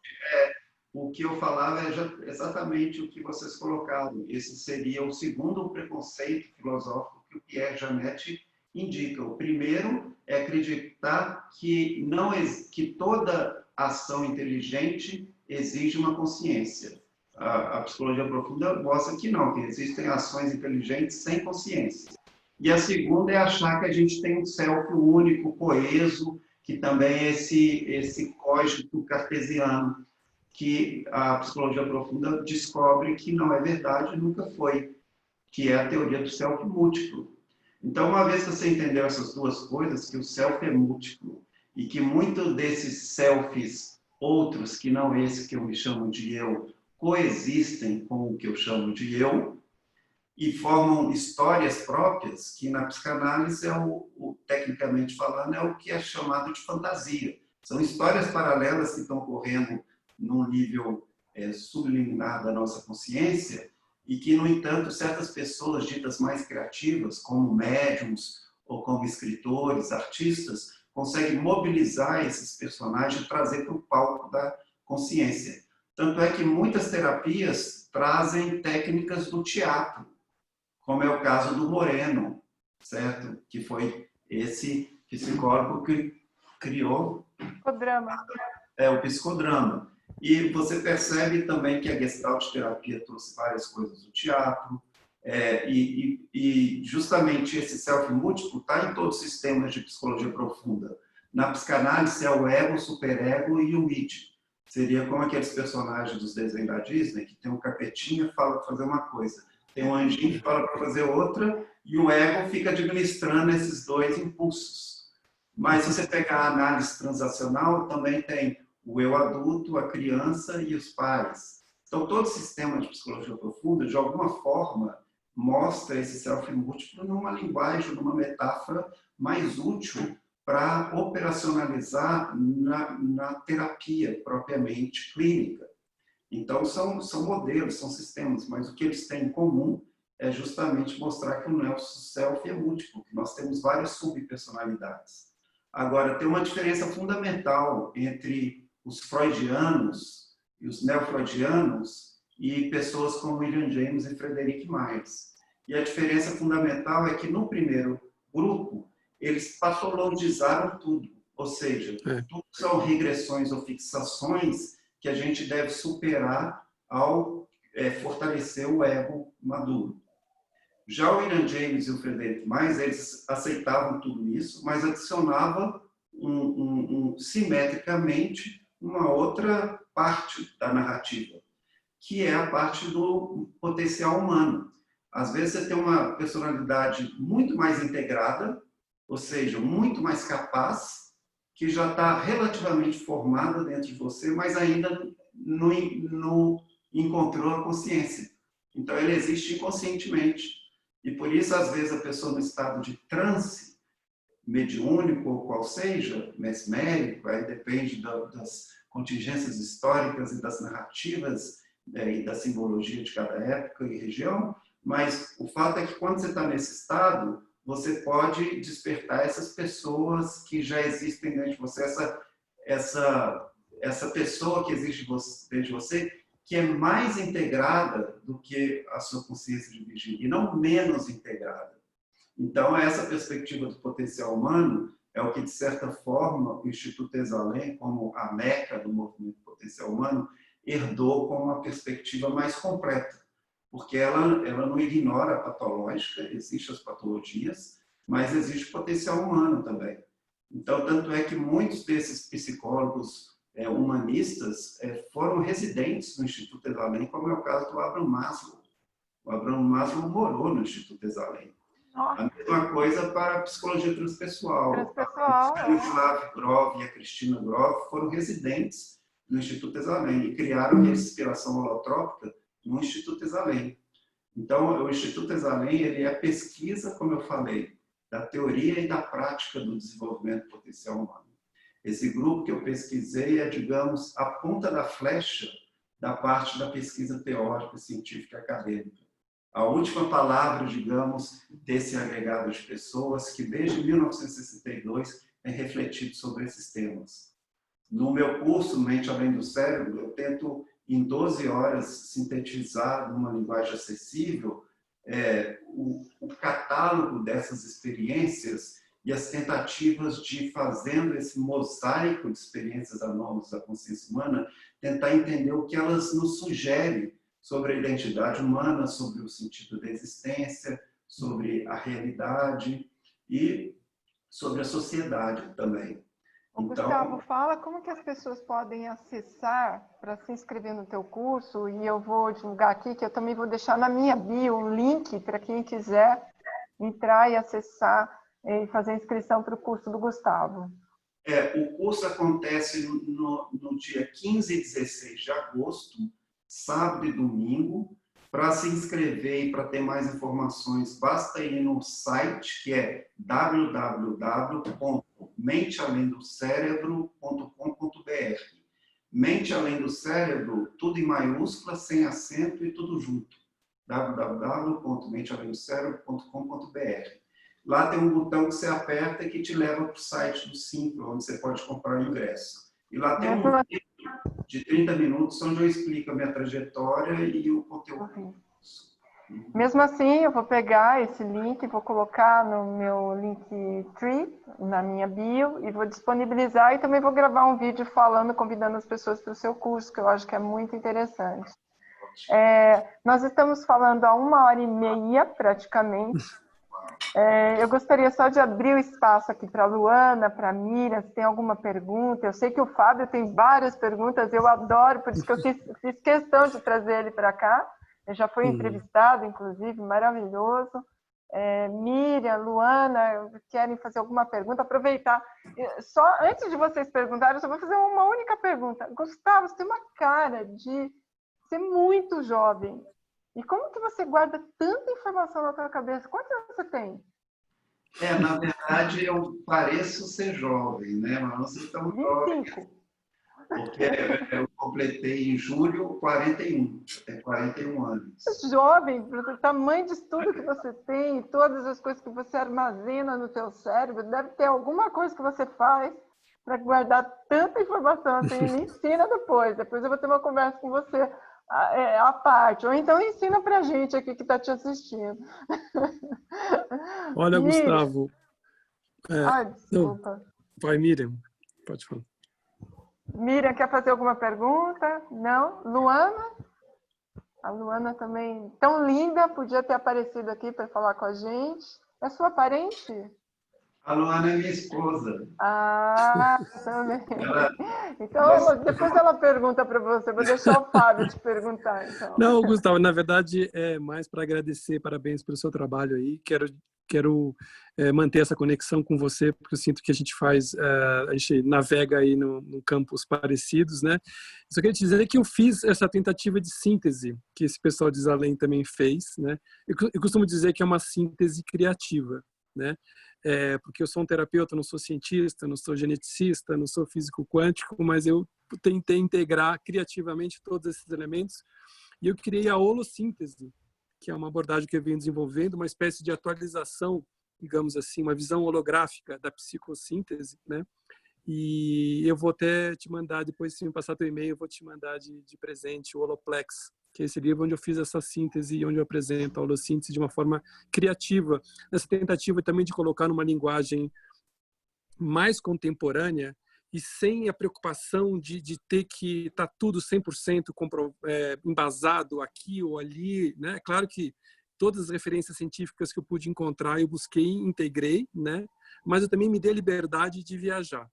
O que eu falava é exatamente o que vocês colocaram. Esse seria o segundo preconceito filosófico que o Pierre Janet indica. O primeiro é acreditar que toda ação inteligente exige uma consciência. A psicologia profunda mostra que não, que existem ações inteligentes sem consciência. E a segunda é achar que a gente tem um self único, coeso, que também é esse código cartesiano, que a psicologia profunda descobre que não é verdade, nunca foi, que é a teoria do self múltiplo. Então, uma vez que você entendeu essas duas coisas, que o self é múltiplo e que muito desses selfies, outros que não esse que eu me chamo de eu, coexistem com o que eu chamo de eu e formam histórias próprias, que na psicanálise tecnicamente falando, é o que é chamado de fantasia. São histórias paralelas que estão ocorrendo num nível subliminar da nossa consciência e que, no entanto, certas pessoas ditas mais criativas, como médiums ou como escritores, artistas, conseguem mobilizar esses personagens e trazer para o palco da consciência. Tanto é que muitas terapias trazem técnicas do teatro, como é o caso do Moreno, certo? Que foi esse psicólogo que criou o psicodrama. E você percebe também que a Gestalt terapia trouxe várias coisas do teatro, e justamente esse self múltiplo está em todos os sistemas de psicologia profunda. Na psicanálise é o ego, o superego e o id. Seria como aqueles personagens dos desenhos da Disney, que tem um capetinha e fala para fazer uma coisa, tem um anjinho que fala para fazer outra, e o ego fica administrando esses dois impulsos. Mas se você pegar a análise transacional, também tem o eu adulto, a criança e os pais. Então, todo sistema de psicologia profunda, de alguma forma, mostra esse self múltiplo numa linguagem, numa metáfora mais útil para operacionalizar na terapia propriamente clínica. Então, são modelos, são sistemas, mas o que eles têm em comum é justamente mostrar que o nosso self é múltiplo, que nós temos várias subpersonalidades. Agora, tem uma diferença fundamental entre os freudianos e os neofreudianos e pessoas como William James e Frederic Marx. E a diferença fundamental é que, no primeiro grupo, eles patologizaram tudo, ou seja, tudo são regressões ou fixações que a gente deve superar ao fortalecer o ego maduro. Já o William James e o Frederic Marx, eles aceitavam tudo isso, mas adicionava simetricamente uma outra parte da narrativa, que é a parte do potencial humano. Às vezes você tem uma personalidade muito mais integrada, ou seja, muito mais capaz, que já está relativamente formada dentro de você, mas ainda não encontrou a consciência. Então, ele existe inconscientemente. E por isso, às vezes, a pessoa no estado de transe, mediúnico ou qual seja, mesmérico, aí depende das contingências históricas e das narrativas e da simbologia de cada época e região, mas o fato é que quando você está nesse estado, você pode despertar essas pessoas que já existem dentro de você, essa pessoa que existe dentro de você, que é mais integrada do que a sua consciência de vigília, e não menos integrada. Então, essa perspectiva do potencial humano é o que, de certa forma, o Instituto Exalém, como a meca do movimento potencial humano, herdou como uma perspectiva mais completa, porque ela não ignora a patológica, existem as patologias, mas existe o potencial humano também. Então, tanto é que muitos desses psicólogos humanistas foram residentes no Instituto Exalém, como é o caso do Abraham Maslow. O Abraham Maslow morou no Instituto Exalém. A mesma coisa para a psicologia transpessoal. A Stanislav Grof e a Cristina Grof foram residentes no Instituto Exalém e criaram a respiração holotrópica no Instituto Exalém. Então, o Instituto Exalém ele é a pesquisa, como eu falei, da teoria e da prática do desenvolvimento potencial humano. Esse grupo que eu pesquisei é, digamos, a ponta da flecha da parte da pesquisa teórica, científica e acadêmica. A última palavra, digamos, desse agregado de pessoas que, desde 1962, tem refletido sobre esses temas. No meu curso, Mente Além do Cérebro, eu tento, em 12 horas, sintetizar numa linguagem acessível o catálogo dessas experiências e as tentativas de, fazendo esse mosaico de experiências anômalas da consciência humana, tentar entender o que elas nos sugerem sobre a identidade humana, sobre o sentido da existência, sobre a realidade e sobre a sociedade também. Então, Gustavo, fala como que as pessoas podem acessar para se inscrever no teu curso, e eu vou divulgar aqui, que eu também vou deixar na minha bio um link para quem quiser entrar e acessar e fazer a inscrição para o curso do Gustavo? O curso acontece no dia 15 e 16 de agosto, sábado e domingo. Para se inscrever e para ter mais informações, basta ir no site, que é www.mentealemdocerebro.com.br. Mente Além do Cérebro, tudo em maiúscula, sem acento e tudo junto. www.mentealemdocerebro.com.br. Lá tem um botão que você aperta e que te leva para o site do Simpla, onde você pode comprar o ingresso. E lá tem um vídeo de 30 minutos, onde eu explico a minha trajetória e o conteúdo. Mesmo assim, eu vou pegar esse link e vou colocar no meu Linktree, na minha bio, e vou disponibilizar, e também vou gravar um vídeo falando, convidando as pessoas para o seu curso, que eu acho que é muito interessante. Nós estamos falando há 1h30, praticamente. Eu gostaria só de abrir o espaço aqui para a Luana, para a Miriam, se tem alguma pergunta. Eu sei que o Fábio tem várias perguntas, eu adoro, por isso que eu fiz questão de trazer ele para cá. Ele já foi entrevistado, inclusive, maravilhoso. Miriam, Luana, querem fazer alguma pergunta? Aproveitar. Só antes de vocês perguntarem, eu só vou fazer uma única pergunta. Gustavo, você tem uma cara de ser muito jovem. E como que você guarda tanta informação na sua cabeça? Quantos anos você tem? Na verdade, eu pareço ser jovem, né? Mas não sei tão jovem. 25. Porque eu completei em julho 41. Eu tenho 41 anos. Jovem, o tamanho de estudo que você tem, todas as coisas que você armazena no seu cérebro, deve ter alguma coisa que você faz para guardar tanta informação assim. Me ensina depois. Depois eu vou ter uma conversa com você à parte. Ou então ensina para a gente aqui que está te assistindo. Olha, Miriam. Gustavo. Desculpa. Vai, Miriam. Pode falar. Miriam, quer fazer alguma pergunta? Não? Luana? A Luana também, tão linda, podia ter aparecido aqui para falar com a gente. É sua parente? A Luana é minha esposa. Também. Então, depois ela pergunta para você. Vou deixar o Fábio te perguntar, então. Não, Gustavo, na verdade, é mais para agradecer, parabéns pelo seu trabalho aí. Quero manter essa conexão com você, porque eu sinto que a gente navega aí no campos parecidos, né? Só queria te dizer que eu fiz essa tentativa de síntese, que esse pessoal de Zalém também fez, né? Eu costumo dizer que é uma síntese criativa, né? Porque eu sou um terapeuta, não sou cientista, não sou geneticista, não sou físico quântico, mas eu tentei integrar criativamente todos esses elementos e eu criei a holossíntese, que é uma abordagem que eu venho desenvolvendo, uma espécie de atualização, digamos assim, uma visão holográfica da psicossíntese, né? E eu vou até te mandar, depois se me passar teu e-mail, eu vou te mandar de presente o Holoplex, que é esse livro onde eu fiz essa síntese e onde eu apresento a holossíntese de uma forma criativa, nessa tentativa também de colocar numa linguagem mais contemporânea e sem a preocupação de ter que estar tudo 100% embasado aqui ou ali, né? Claro que todas as referências científicas que eu pude encontrar, eu busquei, integrei, né? Mas eu também me dei a liberdade de viajar,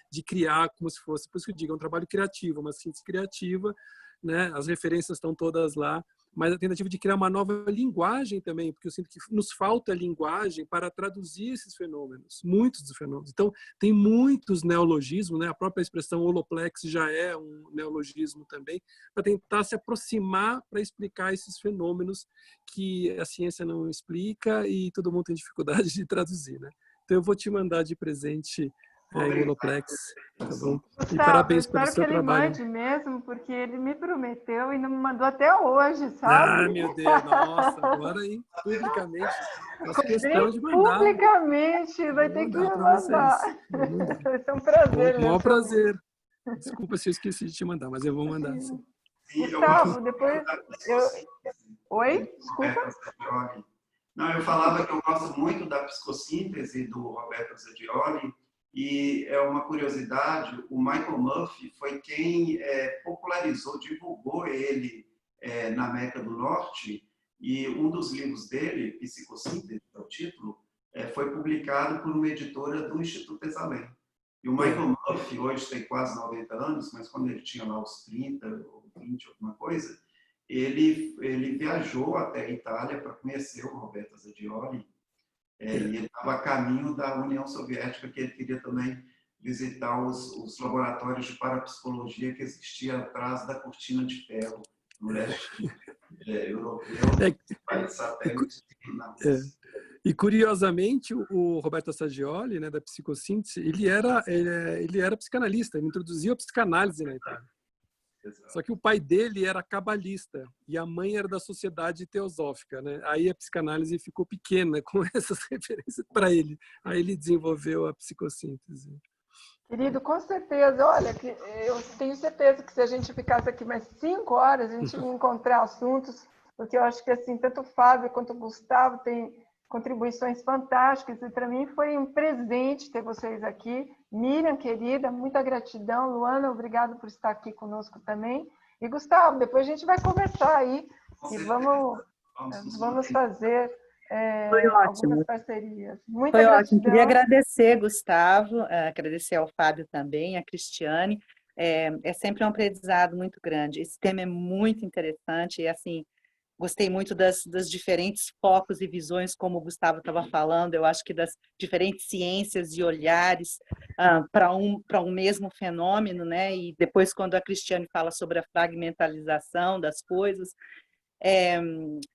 de criar como se fosse, por isso que eu digo, é um trabalho criativo, uma síntese criativa, né? As referências estão todas lá, mas a tentativa de criar uma nova linguagem também, porque eu sinto que nos falta linguagem para traduzir esses fenômenos, muitos dos fenômenos. Então, tem muitos neologismos, né? A própria expressão holoplex já é um neologismo também, para tentar se aproximar para explicar esses fenômenos que a ciência não explica e todo mundo tem dificuldade de traduzir, né? Então, eu vou te mandar de presente o holoplex, tá bom? Gustavo, e parabéns pelo seu trabalho. Espero que ele mande mesmo, porque ele me prometeu e não me mandou até hoje, sabe? Ah, meu Deus, nossa, agora aí, publicamente, faço questão de mandar. Publicamente, vai ter que me mandar. Vai ser um prazer. Com o maior prazer. Desculpa se eu esqueci de te mandar, mas eu vou mandar. Sim. Gustavo, depois... Oi? Desculpa. Não, eu falava que eu gosto muito da psicossíntese do Roberto Zedioli, e é uma curiosidade, o Michael Murphy foi quem popularizou, divulgou ele na América do Norte, e um dos livros dele, Psicossíntese, é o título, foi publicado por uma editora do Instituto Exalém. E o Michael Murphy, hoje tem quase 90 anos, mas quando ele tinha lá os 30 ou 20, alguma coisa, ele viajou até a Itália para conhecer o Roberto Zedioli E ele estava a caminho da União Soviética, que ele queria também visitar os laboratórios de parapsicologia que existiam atrás da cortina de ferro no leste europeu, país satélite. E curiosamente, o Roberto Assagioli, né, da psicossíntese, ele era psicanalista, ele introduziu a psicanálise na Itália. Exato. Só que o pai dele era cabalista e a mãe era da Sociedade Teosófica, né? Aí a psicanálise ficou pequena com essas referências para ele. Aí ele desenvolveu a psicossíntese. Querido, com certeza. Olha, eu tenho certeza que se a gente ficasse aqui mais 5 horas, a gente ia encontrar assuntos, porque eu acho que assim, tanto o Fábio quanto o Gustavo têm contribuições fantásticas, e para mim foi um presente ter vocês aqui. Miriam, querida, muita gratidão. Luana, obrigado por estar aqui conosco também. E Gustavo, depois a gente vai conversar aí e vamos fazer Foi ótimo. algumas parcerias. Muita Foi gratidão. ótimo. Queria agradecer, Gustavo, agradecer ao Fábio também, a Cristiane. É sempre um aprendizado muito grande. Esse tema é muito interessante e, assim, gostei muito das diferentes focos e visões, como o Gustavo estava falando. Eu acho que das diferentes ciências e olhares para um mesmo fenômeno, né? E depois, quando a Cristiane fala sobre a fragmentalização das coisas,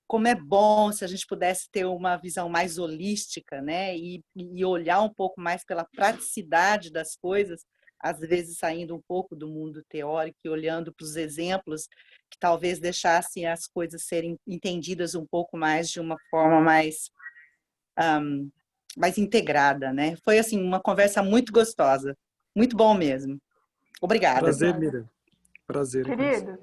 como é bom se a gente pudesse ter uma visão mais holística, né? E olhar um pouco mais pela praticidade das coisas, às vezes saindo um pouco do mundo teórico e olhando para os exemplos que talvez deixassem as coisas serem entendidas um pouco mais de uma forma mais integrada, né? Foi assim uma conversa muito gostosa, muito bom mesmo. Obrigada. Prazer, Miriam. Prazer. Querido,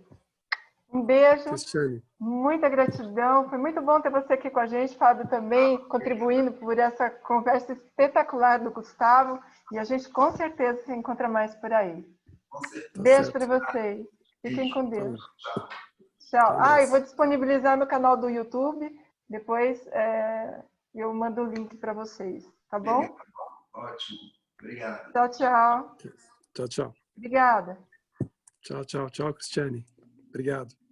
um beijo. Cristiane. Muita gratidão. Foi muito bom ter você aqui com a gente, Fábio, também contribuindo por essa conversa espetacular do Gustavo. E a gente com certeza se encontra mais por aí. Beijo para vocês. Fiquem com Deus. Tchau. E vou disponibilizar no canal do YouTube. Depois eu mando o link para vocês. Tá bom? Ótimo. Obrigado. Tchau, tchau. Tchau, tchau. Obrigada. Tchau, tchau, tchau, Cristiane. Obrigado.